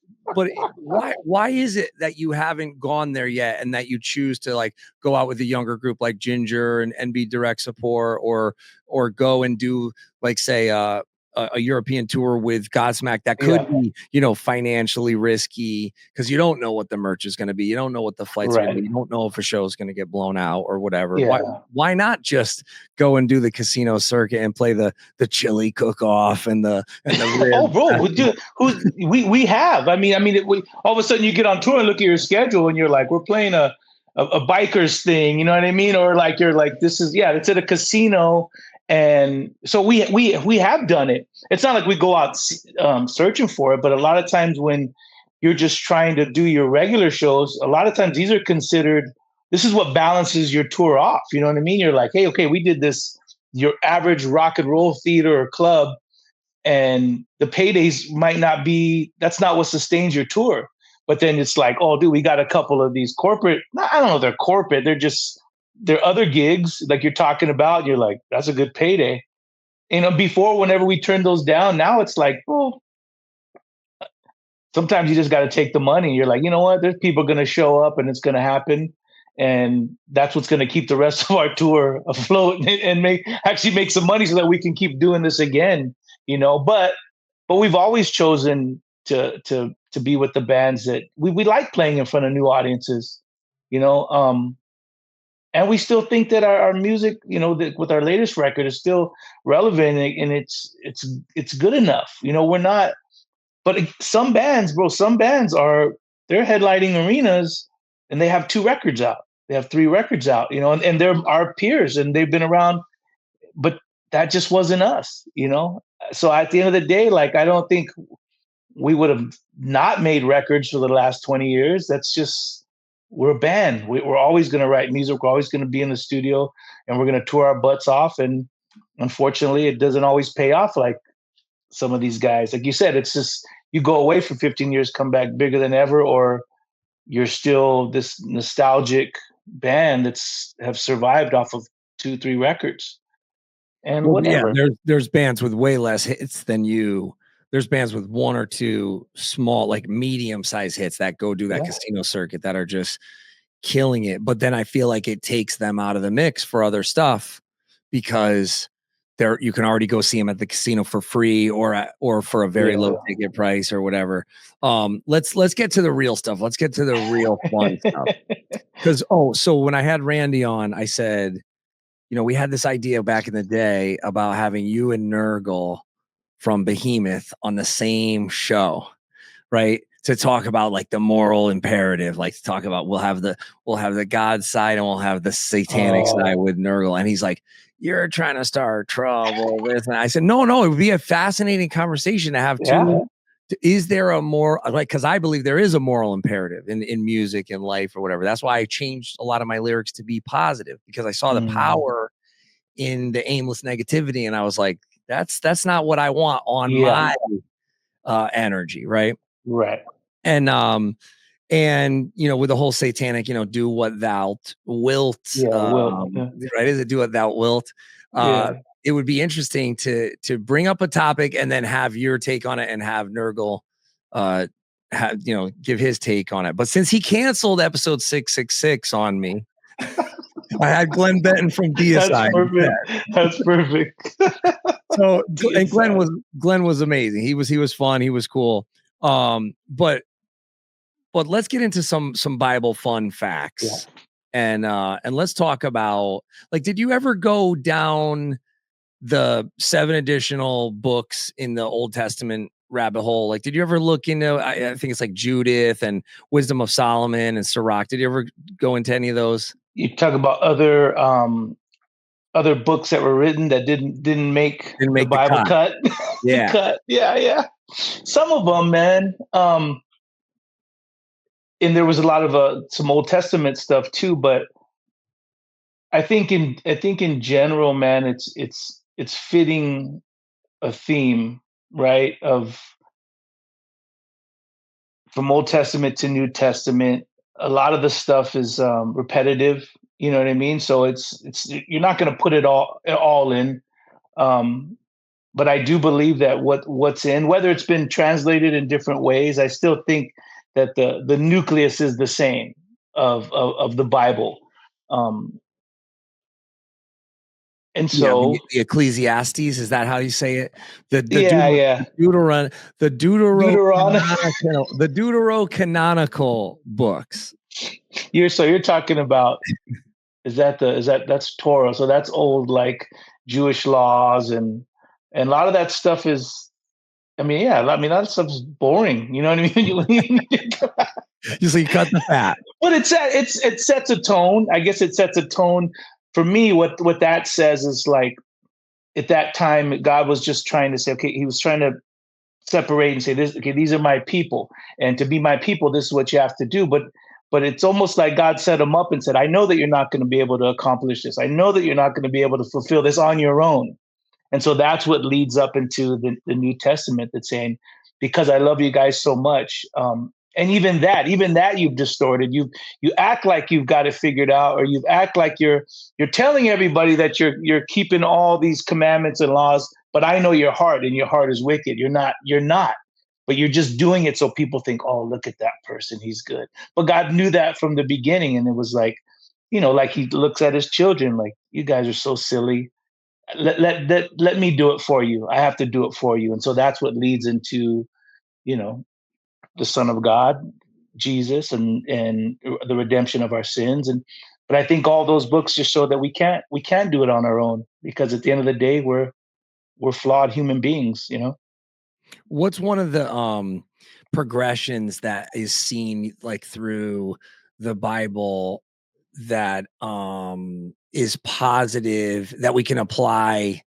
why is it that you haven't gone there yet, and that you choose to like go out with a younger group like Ginger and be direct support, or go and do, like, say a European tour with Godsmack that could be, financially risky, because you don't know what the merch is going to be. You don't know what the flights are going to be. You don't know if a show is going to get blown out or whatever. Yeah. Why not just go and do the casino circuit and play the chili cook-off and the oh, bro, we have. I mean, all of a sudden you get on tour and look at your schedule and you're like, we're playing a bikers thing, you know what I mean? Or like, you're like, it's at a casino. And so we have done it. It's not like we go out searching for it, but a lot of times when you're just trying to do your regular shows, a lot of times these are considered, this is what balances your tour off. You know what I mean? You're like, hey, okay, we did this, your average rock and roll theater or club, and the paydays might not be, that's not what sustains your tour. But then it's like, oh, dude, we got a couple of these corporate, I don't know if they're corporate, they're other gigs like you're talking about. You're like, that's a good payday. Before, whenever we turned those down, now it's like, well, sometimes you just got to take the money. You're like, you know what? There's people going to show up and it's going to happen. And that's what's going to keep the rest of our tour afloat and make some money so that we can keep doing this again, but we've always chosen to be with the bands that we like playing in front of new audiences, and we still think that our music, with our latest record, is still relevant, and it's good enough. We're not. But some bands, bro, they're headlining arenas, and they have 2 records out. They have 3 records out, and they're our peers, and they've been around. But that just wasn't us, So at the end of the day, like, I don't think we would have not made records for the last 20 years. That's just we're a band. We're always going to write music. We're always going to be in the studio, and we're going to tour our butts off. And unfortunately, it doesn't always pay off like some of these guys. Like you said, it's just you go away for 15 years, come back bigger than ever, or you're still this nostalgic band that's have survived off of 2-3 records. And whatever. Yeah, there's bands with way less hits than you. There's bands with 1 or 2 small, like medium-sized hits that go do that casino circuit that are just killing it. But then I feel like it takes them out of the mix for other stuff because you can already go see them at the casino for free or for a very low ticket price or whatever. Let's get to the real stuff. Let's get to the real fun stuff. Because so when I had Randy on, I said, you know, we had this idea back in the day about having you and Nurgle from Behemoth on the same show, right? To talk about like the moral imperative, like to talk about we'll have the God side and we'll have the satanic side with Nurgle. And he's like, you're trying to start trouble. This and I said, no, it would be a fascinating conversation to have two. Is there a more like, because I believe there is a moral imperative in music and life or whatever. That's why I changed a lot of my lyrics to be positive, because I saw the power in the aimless negativity. And I was like, that's not what I want on my energy. Right. And you know, with the whole satanic, you know, do what thou wilt, right? Is it do what thou wilt? It would be interesting to bring up a topic and then have your take on it and have Nurgle, give his take on it. But since he canceled episode 666 on me, I had Glenn Benton from DSI. That's perfect. So, and Glenn was amazing. He was fun. He was cool. But let's get into some Bible fun facts, and let's talk about, like, did you ever go down the 7 additional books in the Old Testament rabbit hole? Like, did you ever look into, I think it's like Judith and Wisdom of Solomon and Sirach? Did you ever go into any of those? You talk about other books that were written that didn't make the Bible cut. Yeah. Yeah. Some of them, man. And there was a lot of some Old Testament stuff too, but I think in general, man, it's fitting a theme, right? Of from Old Testament to New Testament. A lot of the stuff is repetitive. You know what I mean? So it's you're not going to put it all in. But I do believe that what's in, whether it's been translated in different ways, I still think that the nucleus is the same of the Bible. And so the Ecclesiastes, is that how you say it? The Deuterocanonical books. You're talking about that's Torah. So that's old, like Jewish laws and a lot of that stuff is, a lot of stuff is boring. You know what I mean? You cut the fat. But it sets a tone. I guess it sets a tone for me. What that says is, like, at that time, God was just trying to say, okay, he was trying to separate and say this, okay, these are my people. And to be my people, this is what you have to do. But it's almost like God set them up and said, I know that you're not going to be able to accomplish this. I know that you're not going to be able to fulfill this on your own. And so that's what leads up into the New Testament, that's saying, because I love you guys so much. And even that you've distorted. You act like you've got it figured out, or you act like you're telling everybody that you're keeping all these commandments and laws, but I know your heart, and your heart is wicked. You're not, but you're just doing it so people think, oh, look at that person, he's good. But God knew that from the beginning, and it was like, like he looks at his children, like, you guys are so silly. Let me do it for you. I have to do it for you. And so that's what leads into, the Son of God, Jesus, and the redemption of our sins. But I think all those books just show that we can't do it on our own, because at the end of the day, we're flawed human beings, What's one of the progressions that is seen, like, through the Bible that is positive that we can apply,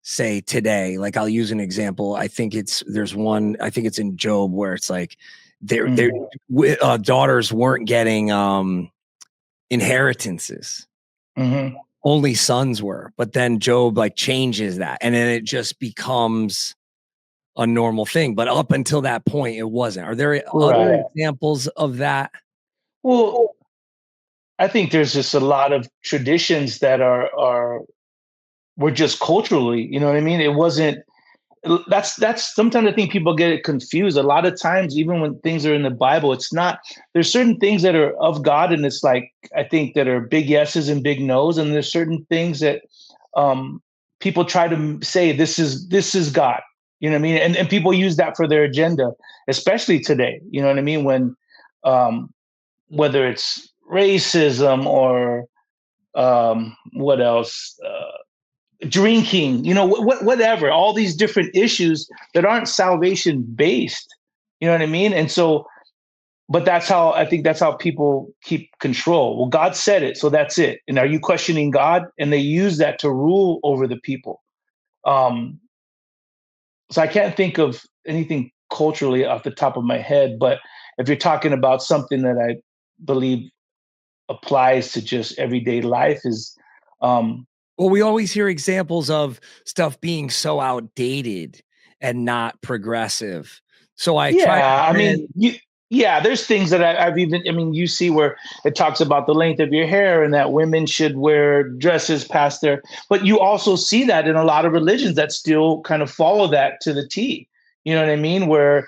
say, today? Like, I'll use an example. I think it's in Job, where it's like, their daughters weren't getting inheritances. Mm-hmm. Only sons were. But then Job like changes that, and then it just becomes a normal thing. But up until that point, it wasn't. Are there other examples of that? Well, I think there's just a lot of traditions that were just culturally, you know what I mean? It wasn't. That's sometimes I think people get it confused. A lot of times, even when things are in the Bible, it's not. There's certain things that are of God, and it's like I think that are big yeses and big nos, and there's certain things that people try to say this is God. You know what I mean? And people use that for their agenda, especially today. You know what I mean? When whether it's racism or what else. Drinking, whatever, all these different issues that aren't salvation based. You know what I mean? And so, but I think that's how people keep control. Well, God said it, so that's it. And are you questioning God? And they use that to rule over the people. So I can't think of anything culturally off the top of my head, but if you're talking about something that I believe applies to just everyday life is, well, we always hear examples of stuff being so outdated and not progressive. So there's things that I've you see where it talks about the length of your hair and that women should wear dresses past their, but you also see that in a lot of religions that still kind of follow that to the T. You know what I mean? Where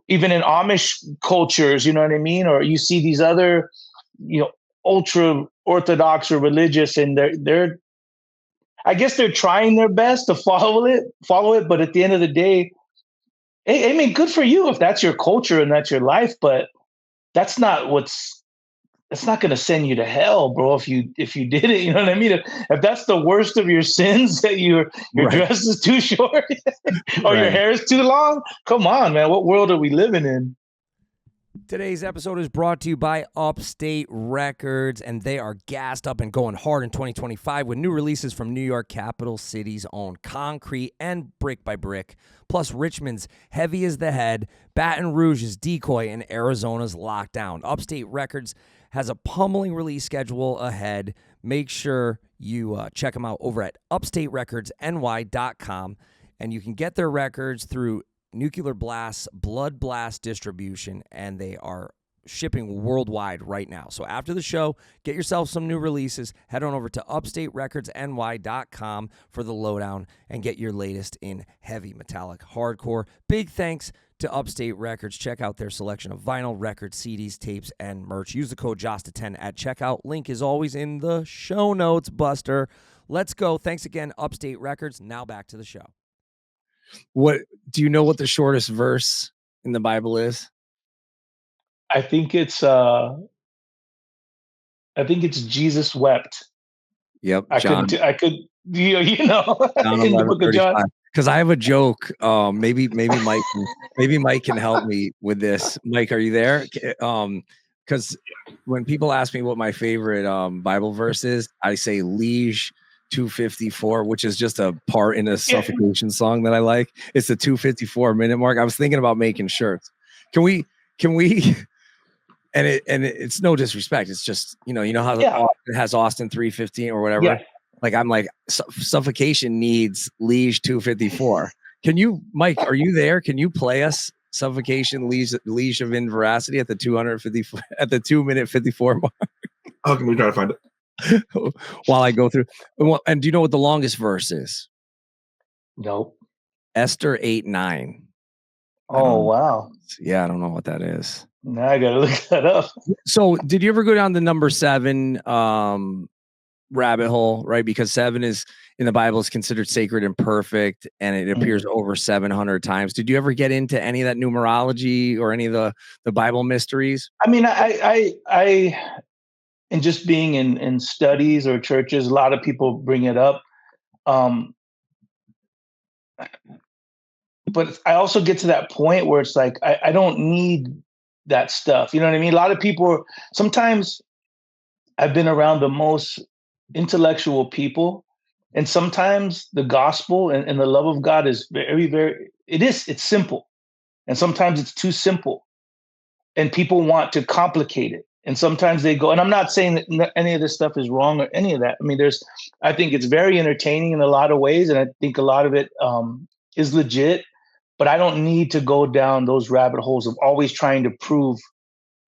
even in Amish cultures, you know what I mean? Or you see these other, ultra Orthodox or religious, and they're I guess they're trying their best to follow it, but at the end of the day, I mean, good for you if that's your culture and that's your life, but that's not it's not going to send you to hell, bro. If you did it, you know what I mean? If that's the worst of your sins, that your dress is too short or your hair is too long, come on, man. What world are we living in? Today's episode is brought to you by Upstate Records, and they are gassed up and going hard in 2025 with new releases from New York Capital City's own Concrete and Brick by Brick, plus Richmond's Heavy as the Head, Baton Rouge's Decoy, and Arizona's Lockdown. Upstate Records has a pummeling release schedule ahead. Make sure you check them out over at upstaterecordsny.com, and you can get their records through Nuclear Blast's Blood Blast distribution, and they are shipping worldwide right now. So after the show, get yourself some new releases. Head on over to upstaterecordsny.com for the lowdown and get your latest in heavy metallic hardcore. Big thanks to Upstate Records. Check out their selection of vinyl, records, CDs, tapes, and merch. Use the code JASTA10 at checkout. Link is always in the show notes, Buster. Let's go. Thanks again, Upstate Records. Now back to the show. What do you know what the shortest verse in the Bible is? I think it's Jesus wept. Yep. I could in the book of John. Because I have a joke. Maybe Mike can help me with this. Mike, are you there? Because when people ask me what my favorite Bible verse is, I say Liege 254, which is just a part in a Suffocation song that I like. It's the 254-minute mark. I was thinking about making shirts. Can we? And it's no disrespect. It's just you know how it has Austin 315 or whatever. Yeah. Like I'm like Suffocation needs Liege 254. Can you, Mike? Are you there? Can you play us Suffocation Liege of Inveracity at the 254 at the 2-minute 54 mark? How can we try to find it? While I go through, and do you know what the longest verse is? Nope. Esther 8:9. Oh wow! Yeah, I don't know what that is. Now I gotta look that up. So, did you ever go down the number 7 rabbit hole? Right, because 7 is in the Bible is considered sacred and perfect, and it appears over 700 times. Did you ever get into any of that numerology or any of the Bible mysteries? I mean, I and just being in studies or churches, a lot of people bring it up. But I also get to that point where it's like, I don't need that stuff. You know what I mean? A lot of people, sometimes I've been around the most intellectual people, and sometimes the gospel and the love of God is very, very, it's simple. And sometimes it's too simple. and people want to complicate it. And sometimes they go, and I'm not saying that any of this stuff is wrong or any of that. I mean, I think it's very entertaining in a lot of ways. And I think a lot of it is legit, but I don't need to go down those rabbit holes of always trying to prove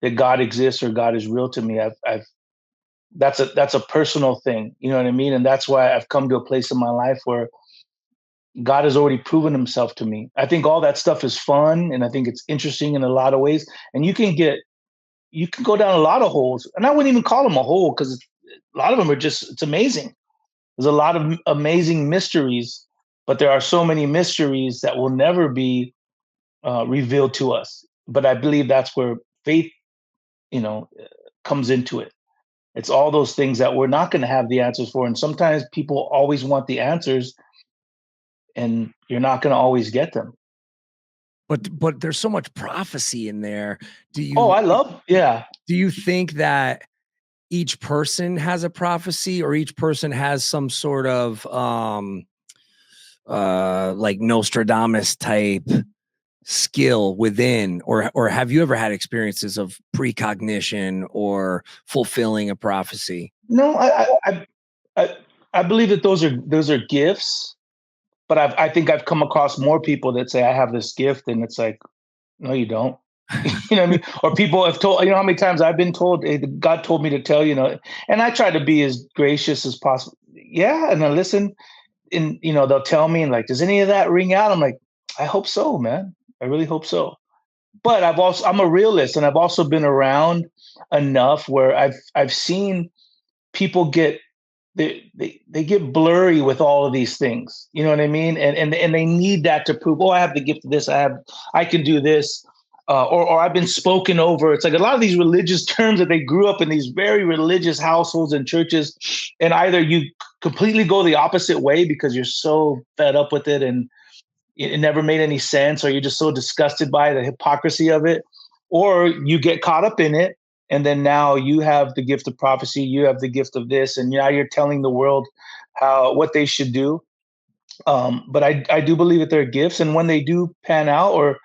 that God exists or God is real to me. That's a personal thing. You know what I mean? And that's why I've come to a place in my life where God has already proven himself to me. I think all that stuff is fun, and I think it's interesting in a lot of ways. And you can go down a lot of holes, and I wouldn't even call them a hole because a lot of them are it's amazing. There's a lot of amazing mysteries, but there are so many mysteries that will never be revealed to us. But I believe that's where faith, comes into it. It's all those things that we're not going to have the answers for. And sometimes people always want the answers, and you're not going to always get them. But there's so much prophecy in there. Do you think that each person has a prophecy, or each person has some sort of like Nostradamus type skill within, or have you ever had experiences of precognition or fulfilling a prophecy? No, I believe that those are gifts, but I think I've come across more people that say I have this gift, and it's like, no, you don't. You know what I mean? Or people have told, how many times I've been told, hey, God told me to tell you, and I try to be as gracious as possible. Yeah, and I listen, and they'll tell me, and like, does any of that ring out? I'm like, I hope so, man. I really hope so. But I'm a realist, and I've also been around enough where I've seen people get they get blurry with all of these things. You know what I mean? And they need that to prove, I have the gift of this. I can do this. Or I've been spoken over. It's like a lot of these religious terms that they grew up in these very religious households and churches. And either you completely go the opposite way because you're so fed up with it and it never made any sense, or you're just so disgusted by the hypocrisy of it, or you get caught up in it. And then now you have the gift of prophecy, you have the gift of this, and now you're telling the world what they should do. But I do believe that they're gifts, and when they do pan out, or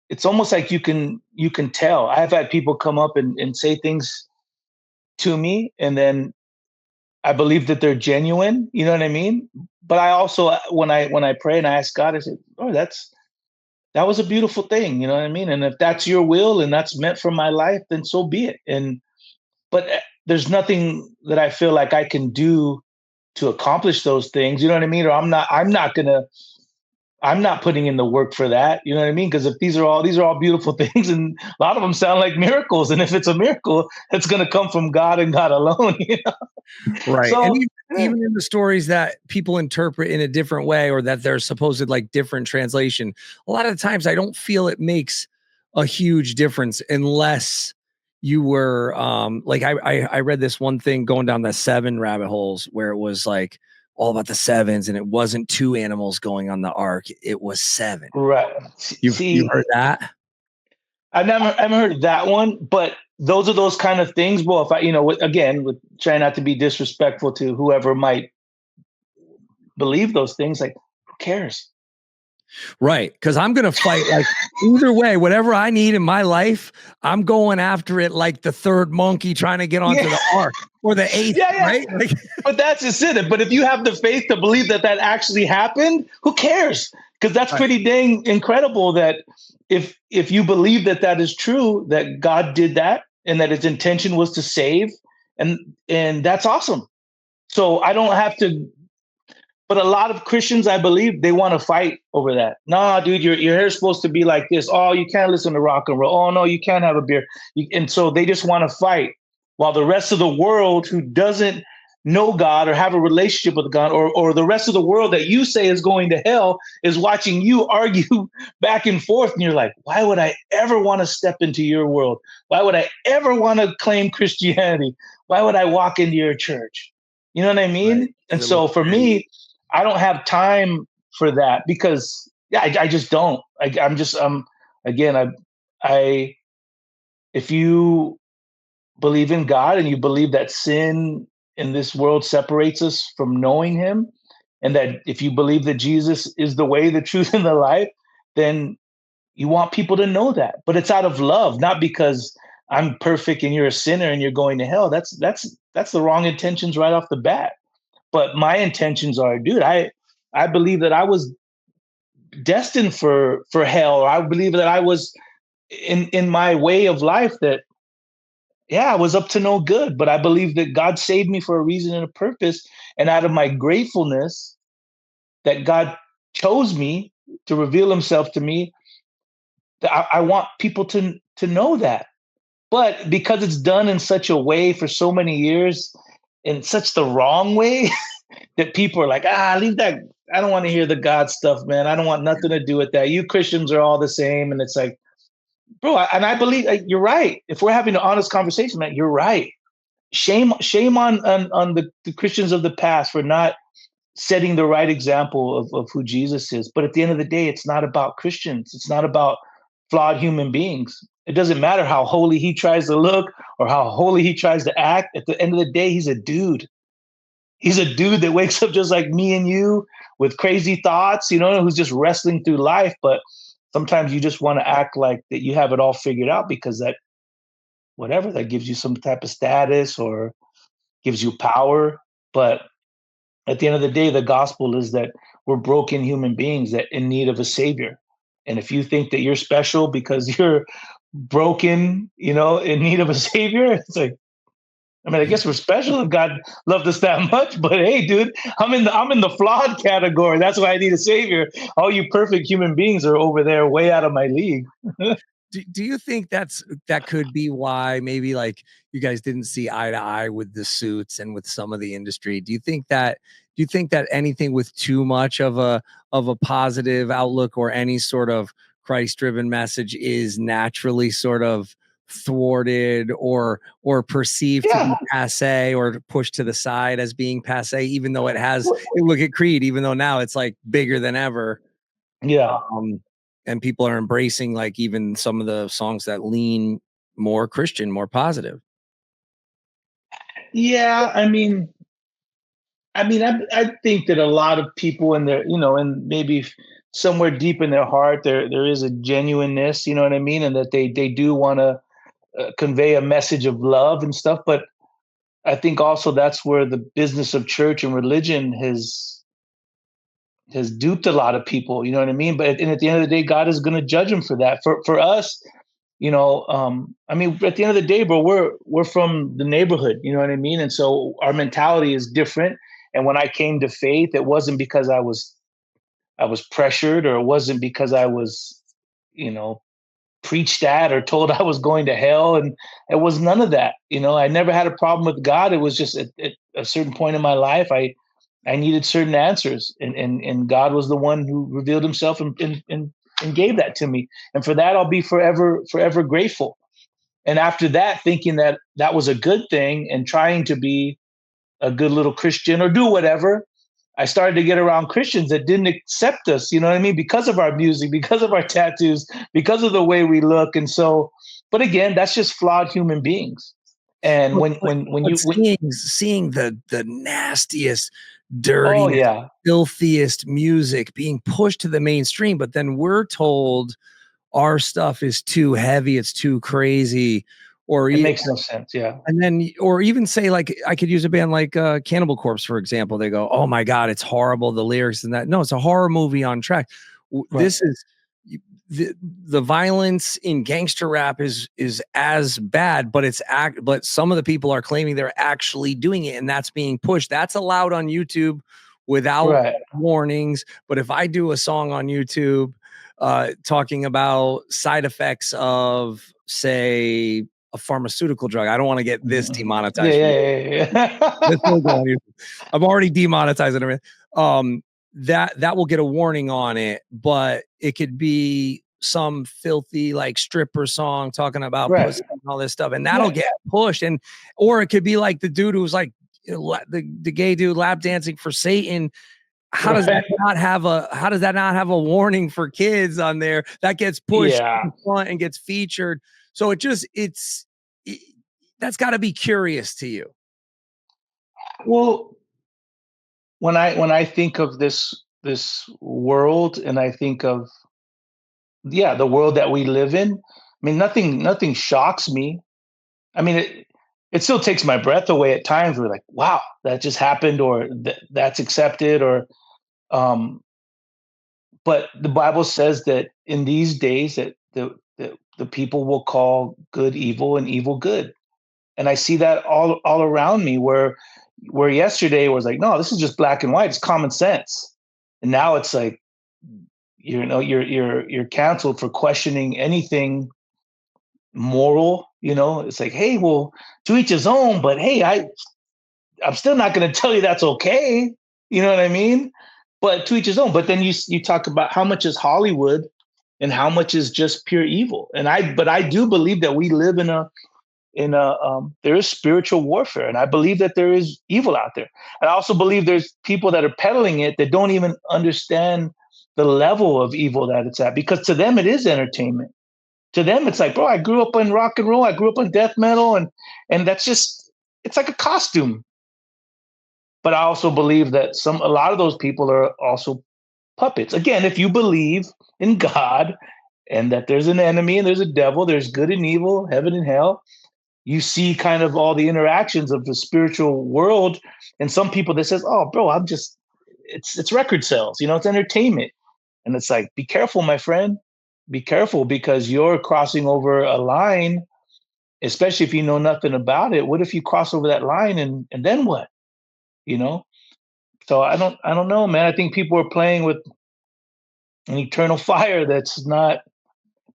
it's almost like you can tell. I've had people come up and say things to me, and then I believe that they're genuine. You know what I mean? But I also, when I pray and I ask God, I say, "Oh, that was a beautiful thing." You know what I mean? And if that's your will and that's meant for my life, then so be it. But there's nothing that I feel like I can do to accomplish those things. You know what I mean? Or I'm not putting in the work for that. You know what I mean? Because if these are all beautiful things, and a lot of them sound like miracles. And if it's a miracle, it's going to come from God and God alone. Right. So, and even in the stories that people interpret in a different way, or that there's supposed like different translation, a lot of the times I don't feel it makes a huge difference unless you were like I read this one thing going down the 7 rabbit holes where it was like all about the 7s, and it wasn't 2 animals going on the ark, it was 7. right. You heard that? I haven't heard that one, but those are those kind of things. Well, if I, with trying not to be disrespectful to whoever might believe those things, like, who cares? Right. Because I'm going to fight like either way, whatever I need in my life, I'm going after it like the 3rd monkey trying to get onto the ark, or the 8th, right? Like, but that's just it. But if you have the faith to believe that actually happened, who cares? Because that's pretty dang incredible that if you believe that is true, that God did that and that his intention was to save, and that's awesome. So I don't have to. But a lot of Christians, I believe, they want to fight over that. Nah, dude, your hair is supposed to be like this. Oh, you can't listen to rock and roll. Oh, no, you can't have a beer. And so they just want to fight, while the rest of the world who doesn't know God or have a relationship with God, or the rest of the world that you say is going to hell, is watching you argue back and forth. And you're like, why would I ever want to step into your world? Why would I ever want to claim Christianity? Why would I walk into your church? You know what I mean? Right. And so for me, I don't have time for that, because I just don't. If you believe in God and you believe that sin in this world separates us from knowing him, and that if you believe that Jesus is the way, the truth, and the life, then You want people to know that, but it's out of love, not because I'm perfect and you're a sinner and you're going to hell. That's the wrong intentions right off the bat. But my intentions are, dude, I believe that I was destined for hell. Or I believe that I was in my way of life that, yeah, I was up to no good, but I believe that God saved me for a reason and a purpose. And out of my gratefulness that God chose me to reveal himself to me, I want people to know that. But because it's done in such a way for so many years, in such the wrong way, that people are like, leave that. I don't want to hear the God stuff, man. I don't want nothing to do with that. You Christians are all the same. And it's like, bro, and I believe you're right. If we're having an honest conversation, man, you're right. Shame on the Christians of the past for not setting the right example of who Jesus is. But at the end of the day, it's not about Christians. It's not about flawed human beings. It doesn't matter how holy he tries to look or how holy he tries to act. At the end of the day, he's a dude. He's a dude that wakes up just like me and you with crazy thoughts, who's just wrestling through life. But sometimes you just want to act like that you have it all figured out because that gives you some type of status or gives you power. But at the end of the day, the gospel is that we're broken human beings that in need of a savior. And if you think that you're special because you're broken, in need of a savior, it's like, I mean, I guess we're special if God loved us that much. But hey, dude, I'm in the flawed category. That's why I need a savior. All you perfect human beings are over there, way out of my league. Do you think that could be why maybe like you guys didn't see eye to eye with the suits and with some of the industry? Do you think that anything with too much of a positive outlook or any sort of Christ driven message is naturally sort of thwarted or perceived to be Yeah. passe or pushed to the side as being passe, even though it has, look at Creed, even though now it's like bigger than ever. Yeah. And people are embracing like even some of the songs that lean more Christian, more positive. Yeah. I think that a lot of people in their, and maybe somewhere deep in their heart, there is a genuineness, you know what I mean? And that they do want to convey a message of love and stuff. But I think also that's where the business of church and religion has duped a lot of people, you know what I mean? But at the end of the day, God is going to judge them for that. For us, at the end of the day, bro, we're from the neighborhood, you know what I mean? And so our mentality is different. And when I came to faith, it wasn't because I was pressured, or it wasn't because I was, preached at or told I was going to hell. And it was none of that. I never had a problem with God. It was just at a certain point in my life, I needed certain answers, and God was the one who revealed himself and gave that to me. And for that, I'll be forever grateful. And after that, thinking that that was a good thing and trying to be a good little Christian or do whatever, I started to get around Christians that didn't accept us, you know what I mean? Because of our music, because of our tattoos, because of the way we look. And so, but again, that's just flawed human beings. And Seeing the nastiest, oh dirtiest, yeah, filthiest music being pushed to the mainstream, but then we're told our stuff is too heavy, it's too crazy, or it makes no sense. Yeah. and then, or even say, like, I could use a band like Cannibal Corpse, for example. They go, "Oh my God, it's horrible, the lyrics and that." No, it's a horror movie on track. Right. This is the violence in gangster rap is as bad, but but some of the people are claiming they're actually doing it, and that's being pushed. That's allowed on YouTube without Right. warnings. But if I do a song on YouTube talking about side effects of, say, a pharmaceutical drug, I don't want to get this demonetized. This will go on YouTube. I'm already demonetizing everything. That will get a warning on it, but it could be some filthy like stripper song talking about Right. pussy and all this stuff, and that'll get pushed. And or it could be like the dude who's like the gay dude lap dancing for Satan. How does that not have a warning for kids on there that gets pushed in front and gets featured? So that's got to be curious to you. Well, when I think of this world, and I think of yeah, the world that we live in. I mean, nothing shocks me. I mean, it still takes my breath away at times. We're like, wow, that just happened, or that's accepted, or um, but the Bible says that in these days that the people will call good evil and evil good. And I see that all around me where yesterday was like, no, this is just black and white, it's common sense. And now it's like, you're canceled for questioning anything moral. It's like, hey, well, to each his own, but hey, I'm still not going to tell you that's okay. You know what I mean? But to each his own. But then you talk about how much is Hollywood and how much is just pure evil. But I do believe that we live there is spiritual warfare, and I believe that there is evil out there. And I also believe there's people that are peddling it that don't even understand the level of evil that it's at, because to them it is entertainment. To them, it's like, bro, I grew up in rock and roll, I grew up in death metal, and that's just, it's like a costume. But I also believe that a lot of those people are also puppets. Again, if you believe in God and that there's an enemy and there's a devil, there's good and evil, heaven and hell, you see kind of all the interactions of the spiritual world. And some people that says, oh, bro, it's record sales, it's entertainment. And it's like, be careful, my friend. Be careful, because you're crossing over a line, especially if you know nothing about it. What if you cross over that line and then what? So I don't know, man. I think people are playing with an eternal fire that's not.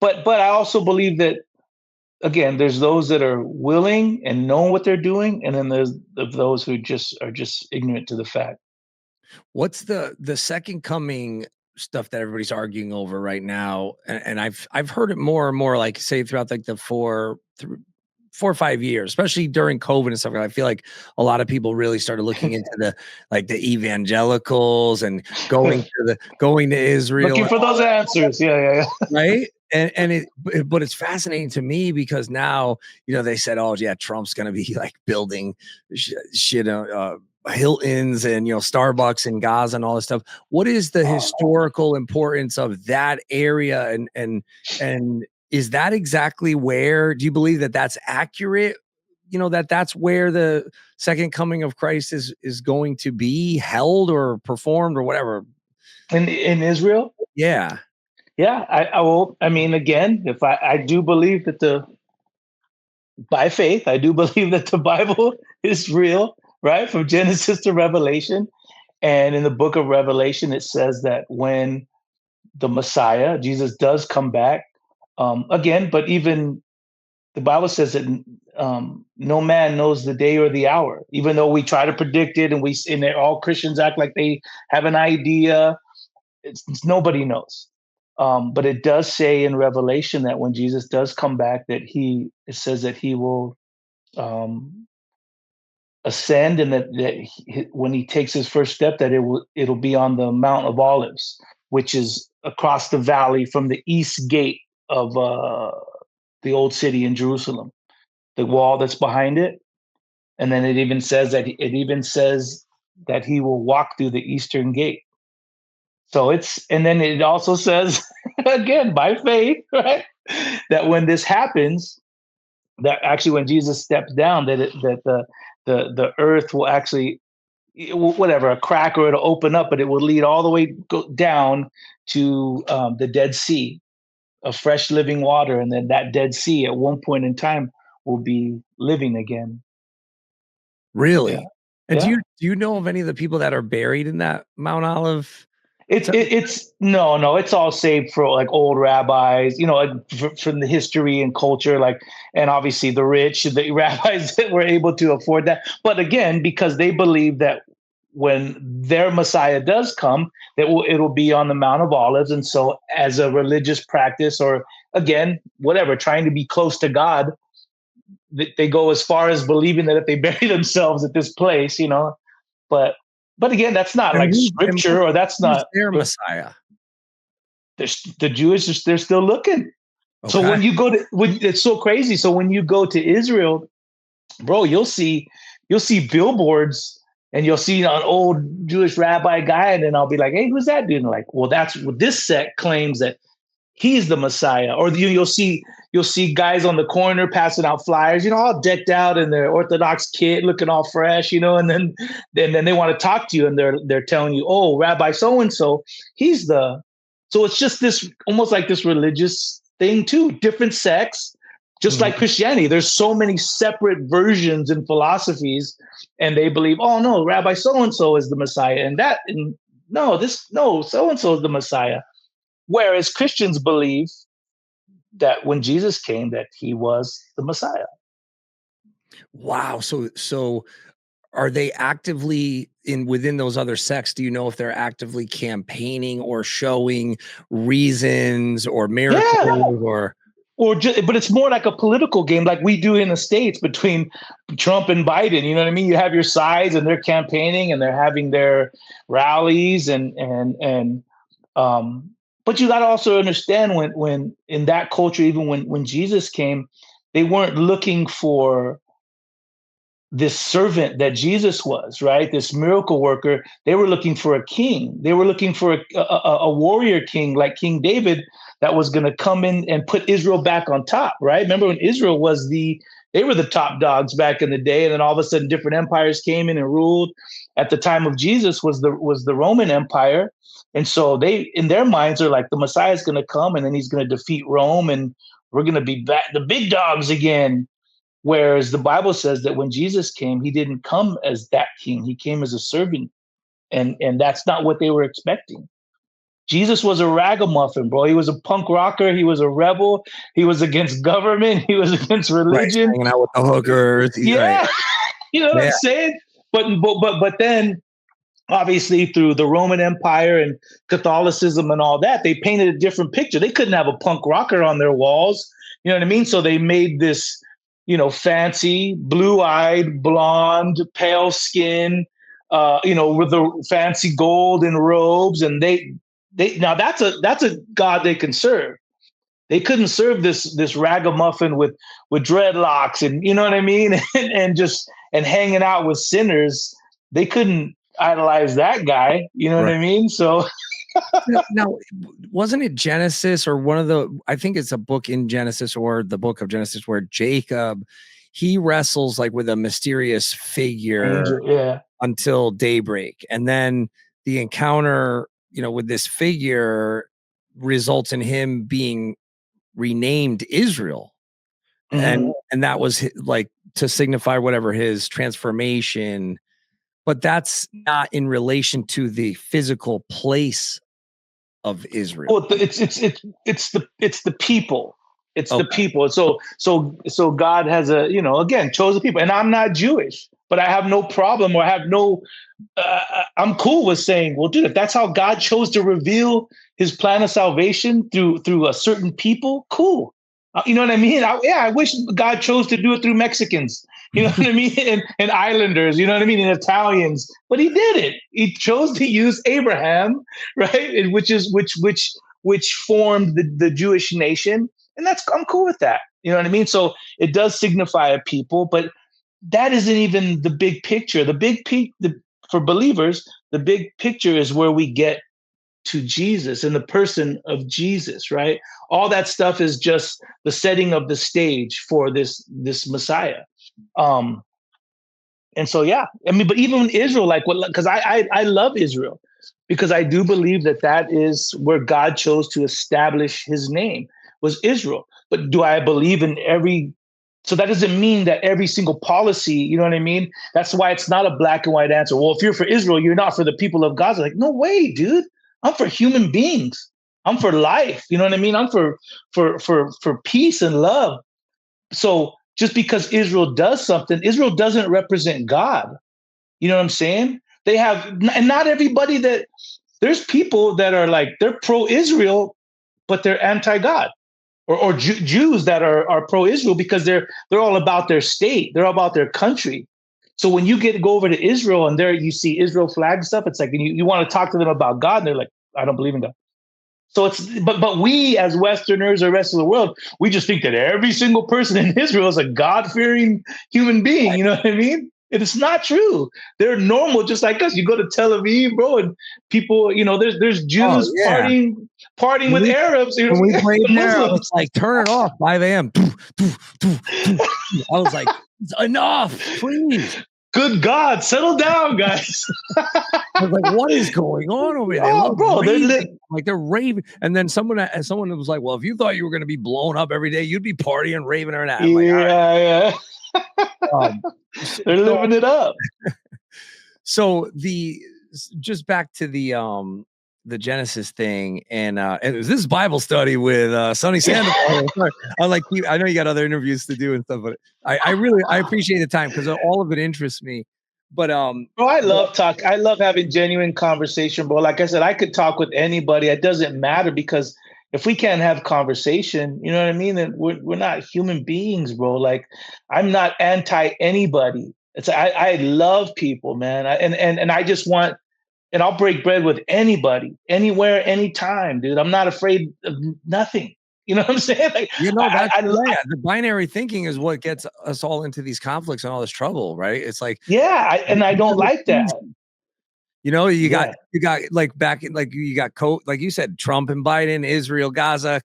But I also believe that, again, there's those that are willing and know what they're doing, and then there's those who are just ignorant to the fact. What's the second coming stuff that everybody's arguing over right now? And I've heard it more and more, like say throughout like the 4 or 5 years, especially during COVID and stuff. I feel like a lot of people really started looking into the evangelicals and going to Israel, Looking for those answers. Yeah. right? But it's fascinating to me because now, they said, oh yeah, Trump's going to be like building shit, Hiltons and, Starbucks in Gaza and all this stuff. What is the historical importance of that area? And is that exactly where, do you believe that that's accurate? That's where the second coming of Christ is going to be held or performed or whatever. In Israel? Yeah. Yeah, I will. I mean, again, if I do believe that by faith, I do believe that the Bible is real, right? From Genesis to Revelation. And in the book of Revelation, it says that when the Messiah, Jesus, does come back, again, but even the Bible says that no man knows the day or the hour, even though we try to predict it, and all Christians act like they have an idea. It's nobody knows. But it does say in Revelation that when Jesus does come back, it says that he will ascend, and that when he takes his first step, that it'll be on the Mount of Olives, which is across the valley from the east gate of the old city in Jerusalem, the wall that's behind it. And then it even says that he will walk through the eastern gate. So and then it also says, again, by faith, right, that when this happens, that actually when Jesus steps down, that the earth will actually, whatever, a crack, or it'll open up, but it will lead all the way down to the Dead Sea of fresh living water. And then that Dead Sea at one point in time will be living again. Really? Yeah. And Yeah. do you know of any of the people that are buried in that Mount Olive? It's no, it's all saved for like old rabbis, from the history and culture, and obviously the rich, the rabbis that were able to afford that. But again, because they believe that when their Messiah does come, that it'll be on the Mount of Olives. And so as a religious practice, or again, whatever, trying to be close to God, they go as far as believing that if they bury themselves at this place, but again, that's not like scripture, or that's not their Messiah. The Jewish, they're still looking. Okay. So when you go it's so crazy. So when you go to Israel, bro, you'll see billboards, and you'll see an old Jewish rabbi guy, and then I'll be like, hey, who's that dude? And like, well, that's what this sect claims, that he's the Messiah. Or you'll see guys on the corner passing out flyers, all decked out in their Orthodox kit, looking all fresh, and then they want to talk to you, and they're telling you, oh, Rabbi so and so, he's the. So it's just this almost like this religious thing too, different sects, just like Christianity. There's so many separate versions and philosophies, and they believe, oh no, Rabbi so and so is the Messiah, no, so and so is the Messiah. Whereas Christians believe that when Jesus came, that he was the Messiah. Wow. So are they actively within those other sects? Do you know if they're actively campaigning or showing reasons or miracles but it's more like a political game, like we do in the States between Trump and Biden. You know what I mean? You have your sides, and they're campaigning, and they're having their rallies, but you got to also understand when in that culture, even when Jesus came, they weren't looking for this servant that Jesus was, right? This miracle worker. They were looking for a king. They were looking for a warrior king like King David that was going to come in and put Israel back on top, right? Remember when Israel they were the top dogs back in the day, and then all of a sudden different empires came in and ruled. At the time of Jesus was the Roman Empire. And so they, in their minds, are like, the Messiah is going to come, and then he's going to defeat Rome, and we're going to be back, the big dogs again. Whereas the Bible says that when Jesus came, he didn't come as that king. He came as a servant. And that's not what they were expecting. Jesus was a ragamuffin, bro. He was a punk rocker. He was a rebel. He was against government. He was against religion. Right, hanging out with the hookers. Yeah. Right. You know what I'm saying? But then, obviously, through the Roman Empire and Catholicism and all that, they painted a different picture. They couldn't have a punk rocker on their walls. You know what I mean? So they made this, fancy, blue-eyed, blonde, pale skin, with the fancy gold and robes. And they now that's a God they can serve. They couldn't serve this ragamuffin with dreadlocks and, you know what I mean? and hanging out with sinners. They couldn't idolize that guy. You know what I mean? So now, wasn't it Genesis or I think it's a book in Genesis or the book of Genesis where Jacob, he wrestles like with a mysterious figure until daybreak. And then the encounter, with this figure results in him being renamed Israel. And that was like to signify whatever his transformation. But that's not in relation to the physical place of Israel. Well, it's the people. It's the people. So God has again, chosen people. And I'm not Jewish, but I have no problem, or I have no. I'm cool with saying, well, dude, if that's how God chose to reveal His plan of salvation through a certain people, cool. You know what I mean? I wish God chose to do it through Mexicans. You know what I mean? And Islanders, you know what I mean? And Italians, but he did it. He chose to use Abraham, right? Which formed the Jewish nation. And I'm cool with that. You know what I mean? So it does signify a people, but that isn't even the big picture. For believers, the big picture is where we get to Jesus and the person of Jesus, right? All that stuff is just the setting of the stage for this Messiah. And so, but even in Israel, because I love Israel, because I do believe that is where God chose to establish His name, was Israel. But do I believe in so that doesn't mean that every single policy, you know what I mean? That's why it's not a black and white answer. Well, if you're for Israel, you're not for the people of Gaza. Like, no way, dude. I'm for human beings. I'm for life. You know what I mean? I'm for peace and love. So just because Israel does something, Israel doesn't represent God. You know what I'm saying? They have, and not everybody there's people that are like, they're pro-Israel, but they're anti-God. Or Jews that are pro-Israel because they're all about their state. They're all about their country. So when you go over to Israel and there you see Israel flag and stuff, it's like you want to talk to them about God, and they're like, I don't believe in God. So but we as Westerners or the rest of the world, we just think that every single person in Israel is a God-fearing human being. You know what I mean? And it's not true. They're normal, just like us. You go to Tel Aviv, bro, and people, there's Jews partying with Arabs. When we played there, I was Muslims. like, turn it off, 5 a.m. I was like, enough, please. Good God, settle down, guys. I was like, what is going on over here? They Oh, love bro, they're raving. Like they're raving. And then someone was like, well, if you thought you were going to be blown up every day, you'd be partying, raving every night. I'm like, yeah. They're living it up. So just back to the Genesis thing, and this is Bible study with Sunny Sandoval. I know you got other interviews to do and stuff, but I appreciate the time because all of it interests me. But bro, I love talk. I love having genuine conversation, bro. Like I said, I could talk with anybody. It doesn't matter because if we can't have conversation, you know what I mean? Then we're not human beings, bro. Like I'm not anti anybody. I love people, man. And I just want. And I'll break bread with anybody, anywhere, anytime, dude. I'm not afraid of nothing. You know what I'm saying? Like, the binary thinking is what gets us all into these conflicts and all this trouble, right? It's like, I don't like that. You know, you got like you got like you said, Trump and Biden, Israel, Gaza,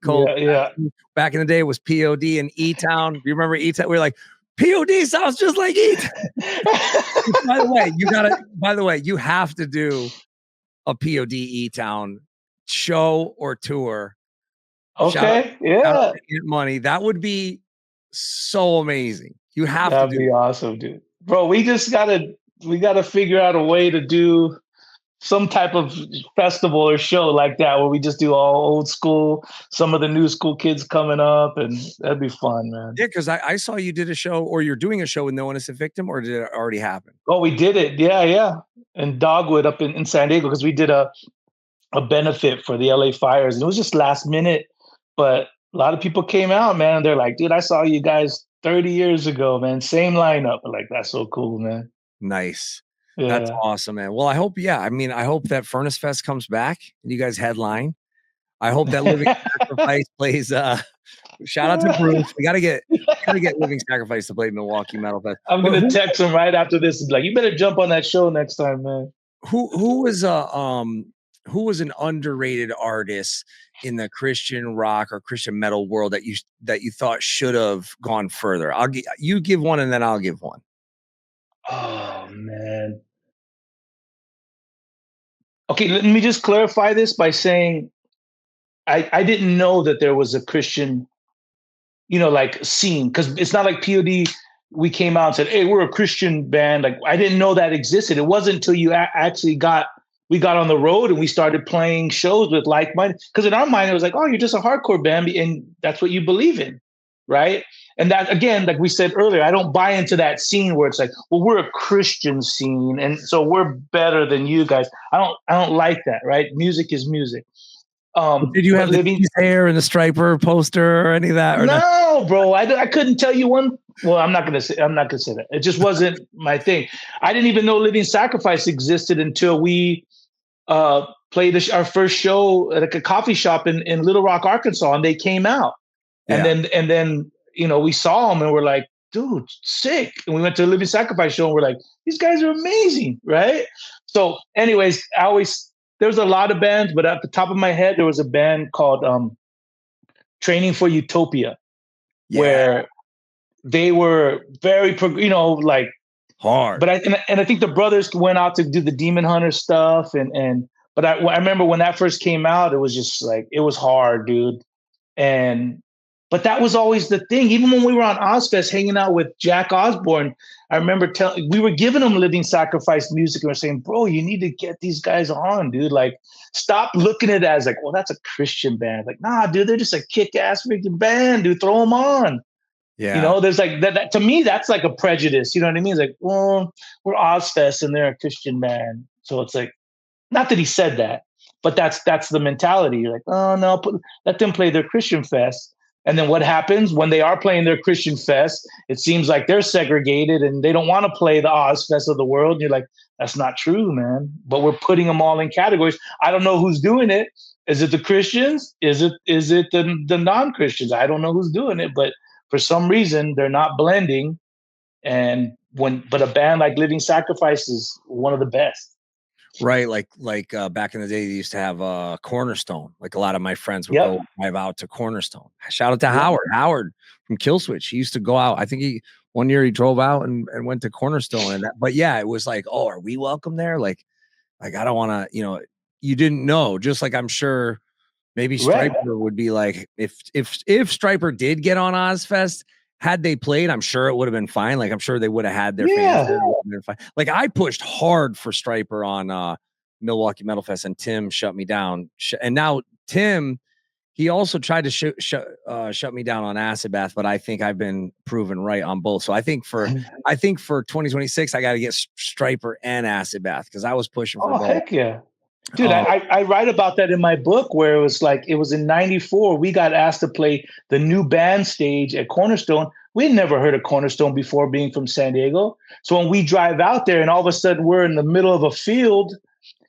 Back in the day, it was P.O.D. and E-Town. You remember E-Town? We were like, P.O.D. sounds just like E-Town. By the way, you have to do a P.O.D. E-Town show or tour. Okay, shout out money. That would be so amazing. You have That'd be awesome, dude. Bro, we gotta figure out a way to do some type of festival or show like that where we just do all old school, some of the new school kids coming up, and that'd be fun, man. Yeah, because I saw you did a show, or you're doing a show with No Innocent Victim, or did it already happen? Oh, we did it. Yeah. And Dogwood up in San Diego, because we did a benefit for the LA fires. And it was just last minute, but a lot of people came out, man. They're like, dude, I saw you guys 30 years ago, man. Same lineup. I'm like, that's so cool, man. Nice. Yeah. That's awesome, man. Well, I hope that Furnace Fest comes back and you guys headline. I hope that Living Sacrifice plays. Shout out to Bruce. We gotta get Living Sacrifice to play Milwaukee Metal Fest. I'm gonna text him right after this. Like, you better jump on that show next time, man. Who was an underrated artist in the Christian rock or Christian metal world that you thought should have gone further? You give one and then I'll give one. Oh man. Okay, let me just clarify this by saying I didn't know that there was a Christian, like scene, because it's not like P.O.D. We came out and said, "Hey, we're a Christian band." Like, I didn't know that existed. It wasn't until you actually got on the road and we started playing shows with like-minded. Because in our mind, it was like, "Oh, you're just a hardcore band, and that's what you believe in, right?" And that, again, like we said earlier, I don't buy into that scene where it's like, well, we're a Christian scene, and so we're better than you guys. I don't like that, right? Music is music. Did you have the hair and the striper poster or any of that? Or no, bro. I couldn't tell you one. Well, I'm not gonna say that. It just wasn't my thing. I didn't even know Living Sacrifice existed until we played our first show at a coffee shop in Little Rock, Arkansas, and they came out, and then we saw them and we're like, dude, sick. And we went to a Living Sacrifice show and we're like, these guys are amazing, right? So, anyways, there's a lot of bands, but at the top of my head, there was a band called Training for Utopia, where they were very, like hard. But I think the brothers went out to do the Demon Hunter stuff, but I remember when that first came out, it was just like, it was hard, dude. But that was always the thing. Even when we were on Ozzfest hanging out with Jack Osborne, I remember we were giving them Living Sacrifice music and we're saying, bro, you need to get these guys on, dude. Like, stop looking at it as like, well, that's a Christian band. Like, nah, dude, they're just a kick-ass freaking band, dude. Throw them on. Yeah. There's like that to me, that's like a prejudice. You know what I mean? It's like, well, we're Ozzfest and they're a Christian band. So it's like, not that he said that, but that's the mentality. You're like, oh no, let them play their Christian fest. And then what happens when they are playing their Christian fest? It seems like they're segregated and they don't want to play the Ozzfest of the world. And you're like, that's not true, man. But we're putting them all in categories. I don't know who's doing it. Is it the Christians? Is it the non-Christians? I don't know who's doing it, but for some reason they're not blending. But a band like Living Sacrifice is one of the best. Right, like back in the day, they used to have Cornerstone. Like a lot of my friends would Yep. go drive out to Cornerstone. Shout out to Yep. Howard from Killswitch. He used to go out. I think one year he drove out and went to Cornerstone. And but yeah, it was like, oh, are we welcome there? Like I don't want to, you didn't know. Just like I'm sure maybe Right. Stryper would be like, if Stryper did get on Ozzfest, had they played, I'm sure it would have been fine. Like I'm sure they would have had their fans there. It would have been fine. Like I pushed hard for Stryper on Milwaukee Metal Fest, and Tim shut me down. And now Tim, he also tried to shut me down on Acid Bath, but I think I've been proven right on both. So I think for 2026, I got to get Stryper and Acid Bath because I was pushing for both. Heck yeah. Dude, I write about that in my book where it was like, it was in 94. We got asked to play the new band stage at Cornerstone. We'd never heard of Cornerstone before, being from San Diego. So when we drive out there and all of a sudden we're in the middle of a field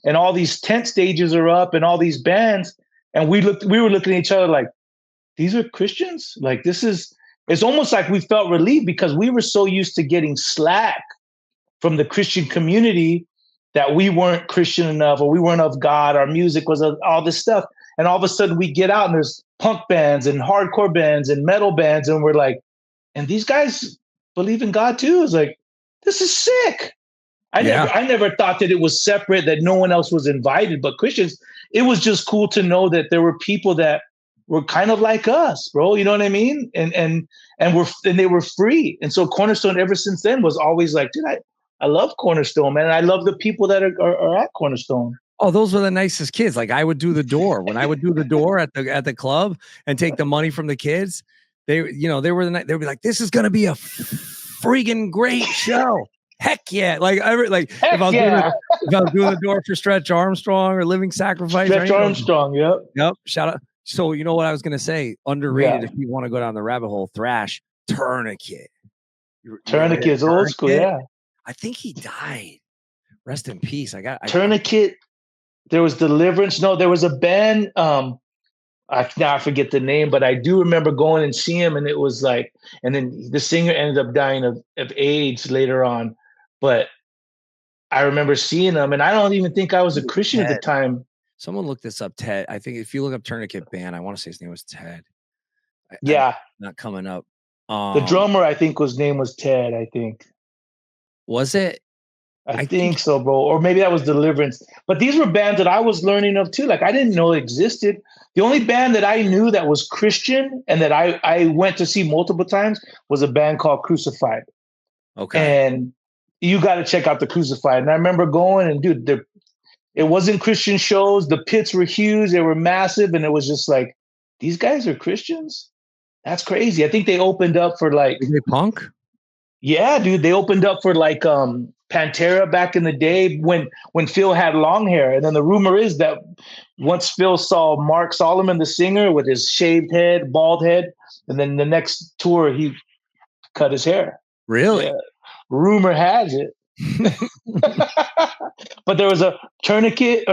and all these tent stages are up and all these bands, and we were looking at each other like, these are Christians? Like it's almost like we felt relieved because we were so used to getting slack from the Christian community that we weren't Christian enough or we weren't of God. Our music was all this stuff. And all of a sudden we get out and there's punk bands and hardcore bands and metal bands. And we're like, and these guys believe in God too. It's like, this is sick. I never thought that it was separate, that no one else was invited but Christians. It was just cool to know that there were people that were kind of like us, bro. You know what I mean? And they were free. And so Cornerstone ever since then was always like, dude, I love Cornerstone, man. I love the people that are at Cornerstone. Oh, those were the nicest kids. Like I would do the door when I would do the door at the club and take the money from the kids. They were they'd be like, this is gonna be a freaking great show. Heck yeah! Like if I was doing the door for Stretch Armstrong or Living Sacrifice. Stretch Armstrong, yep. Shout out. So you know what I was gonna say? Underrated. If you want to go down the rabbit hole, thrash Tourniquet. Tourniquet's old school, yeah. I think he died. Rest in peace. Tourniquet. There was Deliverance. No, there was a band. I forget the name, but I do remember going and seeing him, and it was like, and then the singer ended up dying of AIDS later on. But I remember seeing him, and I don't even think I was a Christian at the time. Someone look this up, Ted. I think if you look up Tourniquet band, I want to say his name was Ted. Not coming up. The drummer, I think, name was Ted. I think. Was it? I think so, bro. Or maybe that was Deliverance. But these were bands that I was learning of too. Like I didn't know existed. The only band that I knew that was Christian and that I went to see multiple times was a band called Crucified. Okay. And you got to check out the Crucified. And I remember going and dude, it wasn't Christian shows. The pits were huge. They were massive. And it was just like, these guys are Christians? That's crazy. I think they opened up for like... Is they punk? Yeah, dude. They opened up for like Pantera back in the day when Phil had long hair. And then the rumor is that once Phil saw Mark Solomon, the singer, with his shaved head, bald head, and then the next tour, he cut his hair. Really? Yeah. Rumor has it. But there was a Tourniquet,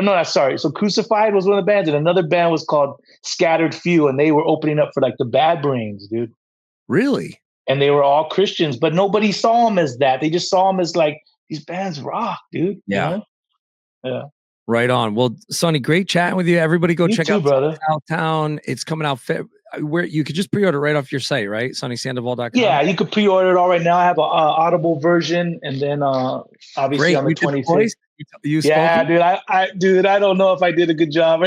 so Crucified was one of the bands, and another band was called Scattered Few, and they were opening up for like the Bad Brains, dude. Really? And they were all Christians, but nobody saw them as that. They just saw them as like, these bands rock, dude. Yeah. You know? Yeah. Right on. Well, Sonny, great chatting with you. Everybody go check out brother. Southtown. It's coming out where you could just pre-order right off your site, right? SonnySandoval.com. Yeah, you could pre-order it all right now. I have an Audible version, and then obviously on the 26th. Yeah, dude, I don't know if I did a good job.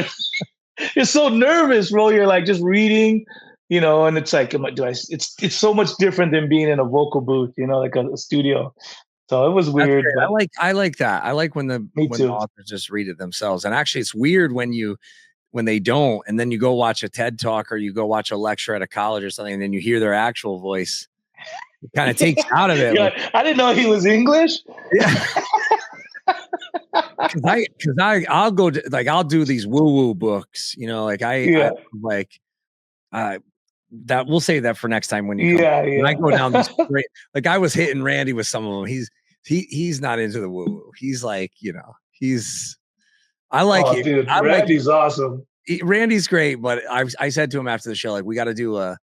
It's so nervous, bro. You're like just reading, and it's like, it's so much different than being in a vocal booth, like a studio. So it was weird. I like that. I like when the authors just read it themselves. And actually, it's weird when they don't, and then you go watch a TED Talk or you go watch a lecture at a college or something, and then you hear their actual voice. It kind of takes out of it. Yeah, I didn't know he was English. Yeah. Because I'll go to, like, I'll do these woo-woo books, that we'll save that for next time when you come. When I go down this great, like I was hitting Randy with some of them. He's not into the woo-woo. He's like, I like it. Dude, Randy's awesome. Randy's great, but I said to him after the show, like, we got to do a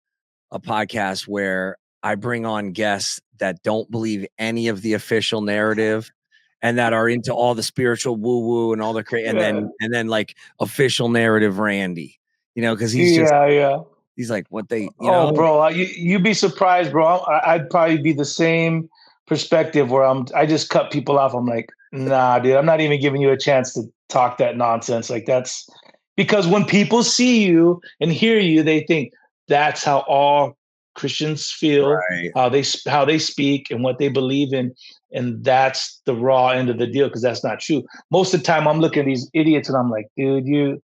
podcast where I bring on guests that don't believe any of the official narrative, and that are into all the spiritual woo woo and all the and then like official narrative Randy, because he's just he's like what they bro, you'd be surprised, bro. I'd probably be the same perspective where I just cut people off. I'm like, nah, dude, I'm not even giving you a chance to talk that nonsense. Like that's because when people see you and hear you, they think that's how all Christians feel, how they speak and what they believe in. And that's the raw end of the deal, because that's not true. Most of the time I'm looking at these idiots and I'm like, dude,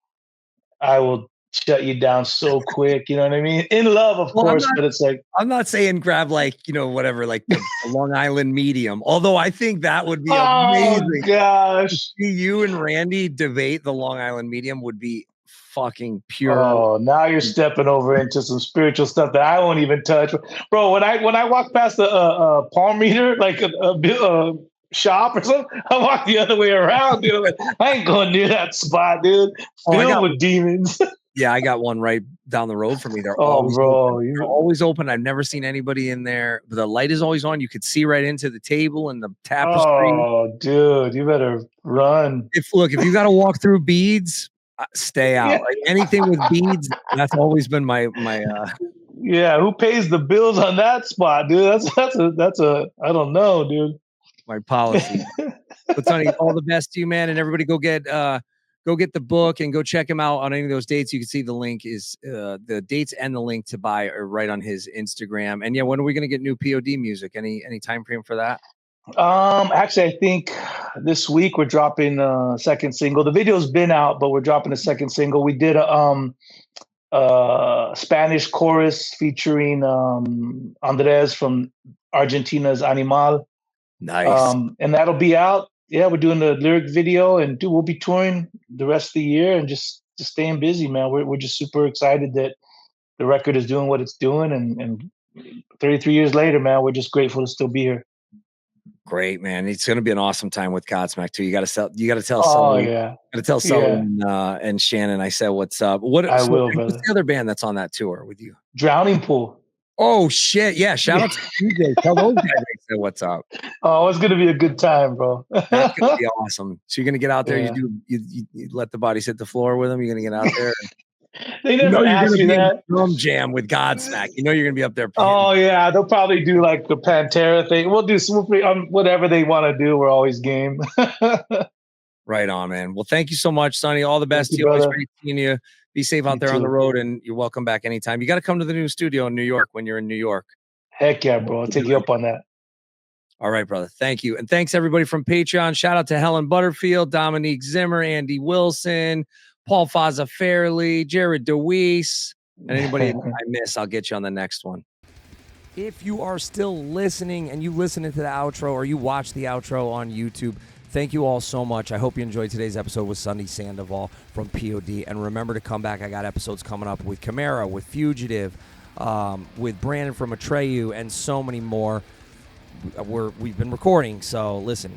I will shut you down so quick. You know what I mean? In love, of course, but it's like, I'm not saying grab whatever, like the Long Island medium. Although I think that would be amazing. Oh gosh. See you and Randy debate the Long Island medium would be fucking pure. Oh, now you're stepping over into some spiritual stuff that I won't even touch, bro. When I walk past the palm reader, like a shop or something, I walk the other way around, dude. Like, I ain't going near that spot, dude. Filled with demons. Yeah, I got one right down the road from me. They're you're always open. I've never seen anybody in there. But the light is always on. You could see right into the table and the tapestry. Oh, dude, you better run. If you got to walk through beads, stay out. Like anything with beads, that's always been my. Yeah, who pays the bills on that spot, dude? That's a I don't know, dude. My policy. But Sonny, all the best to you, man, and everybody go get the book and go check him out on any of those dates. You can see the link is the dates and the link to buy are right on his Instagram. And yeah, when are we going to get new P.O.D. music? Any time frame for that? Actually, I think this week we're dropping a second single. The video's been out, but we're dropping a second single. We did a Spanish chorus featuring Andres from Argentina's Animal. Nice. And that'll be out. Yeah, we're doing the lyric video, and we'll be touring the rest of the year and just staying busy, man. We're just super excited that the record is doing what it's doing, and 33 years later, man, we're just grateful to still be here. Great, man. It's going to be an awesome time with Godsmack too. You got to tell Sully. And Shannon I said what's up. What's the other band that's on that tour with you? Drowning Pool. Oh shit. Yeah. Shout out to DJ. Tell those guys I said what's up. Oh, it's going to be a good time, bro. That's going to be awesome. So you're going to get out there. Yeah. You let the bodies hit the floor with them. You're going to get out there. They never asked me that. Drum jam with Godsmack. You're going to be up there. Oh yeah, they'll probably do like the Pantera thing. We'll do whatever they want to do. We're always game. Right on, man. Well, thank you so much, Sonny. All the best to you. Always great seeing you. Be safe out there on the road, and you're welcome back anytime. You got to come to the new studio in New York when you're in New York. Heck yeah, bro. I'll take you up on that. All right, brother. Thank you. And thanks everybody from Patreon. Shout out to Helen Butterfield, Dominique Zimmer, Andy Wilson, Paul Faza Fairley, Jared DeWeese, and anybody I miss, I'll get you on the next one. If you are still listening and you listen to the outro or you watch the outro on YouTube, thank you all so much. I hope you enjoyed today's episode with Sunny Sandoval from P.O.D. And remember to come back. I got episodes coming up with Camara, with Fugitive, with Brandon from Atreyu, and so many more. We've been recording, so listen.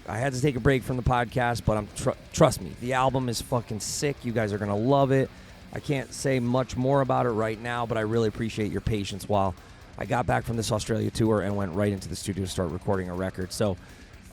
I had to take a break from the podcast, but trust me, the album is fucking sick. You guys are going to love it. I can't say much more about it right now, but I really appreciate your patience while I got back from this Australia tour and went right into the studio to start recording a record. So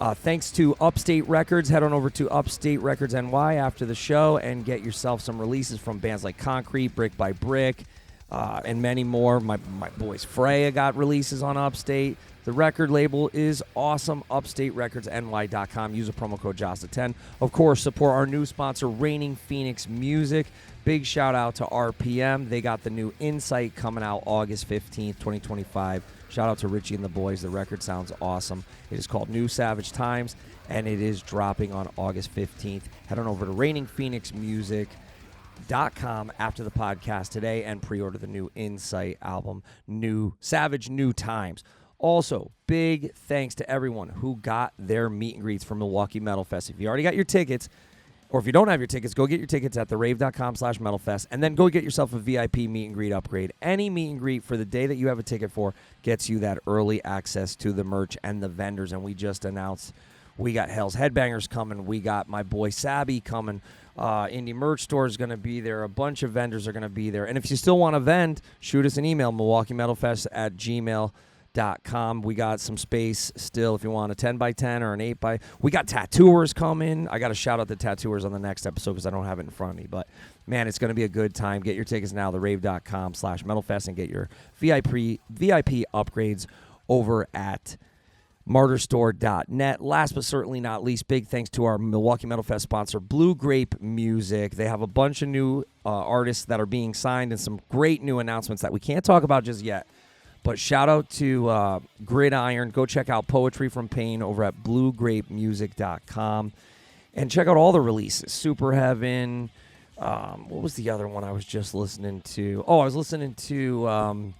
thanks to Upstate Records. Head on over to Upstate Records NY after the show and get yourself some releases from bands like Concrete, Brick by Brick, and many more. My boys Freya got releases on Upstate. The record label is awesome, upstaterecordsny.com. Use a promo code JASTA10. Of course, support our new sponsor, Reigning Phoenix Music. Big shout out to RPM. They got the new Insight coming out August 15th, 2025. Shout out to Richie and the boys. The record sounds awesome. It is called New Savage Times, and it is dropping on August 15th. Head on over to reigningphoenixmusic.com after the podcast today and pre-order the new Insight album, New Savage New Times. Also, big thanks to everyone who got their meet and greets for Milwaukee Metal Fest. If you already got your tickets, or if you don't have your tickets, go get your tickets at therave.com/metalfest, and then go get yourself a VIP meet and greet upgrade. Any meet and greet for the day that you have a ticket for gets you that early access to the merch and the vendors. And we just announced we got Hell's Headbangers coming. We got my boy Sabby coming. Indie Merch Store is going to be there. A bunch of vendors are going to be there. And if you still want to vend, shoot us an email, MilwaukeeMetalFest@gmail.com. martyrstorm.com. We got some space still if you want a 10x10 or an 8x. We got tattooers coming. I got to shout out the tattooers on the next episode because I don't have it in front of me. But, man, it's going to be a good time. Get your tickets now, therave.com/metalfest, and get your VIP upgrades over at martyrstore.net. Last but certainly not least, big thanks to our Milwaukee Metal Fest sponsor, Blue Grape Music. They have a bunch of new artists that are being signed and some great new announcements that we can't talk about just yet. But shout out to Gridiron. Go check out Poetry from Pain over at bluegrapemusic.com. And check out all the releases. Super Heaven. What was the other one I was just listening to? Oh, I was listening to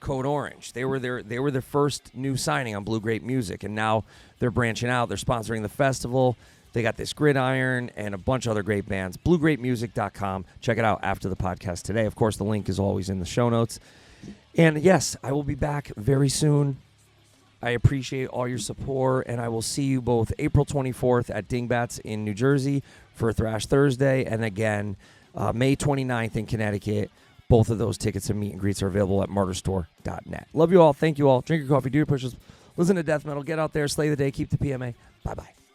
Code Orange. They were their first new signing on Blue Grape Music, and now they're branching out. They're sponsoring the festival. They got this Gridiron and a bunch of other great bands. BlueGrapeMusic.com. Check it out after the podcast today. Of course, the link is always in the show notes. And yes, I will be back very soon. I appreciate all your support, and I will see you both April 24th at Dingbats in New Jersey for Thrash Thursday, and again May 29th in Connecticut. Both of those tickets and meet and greets are available at martyrstore.net. Love you all. Thank you all. Drink your coffee, do your pushes, listen to death metal, get out there, slay the day, keep the PMA. Bye-bye.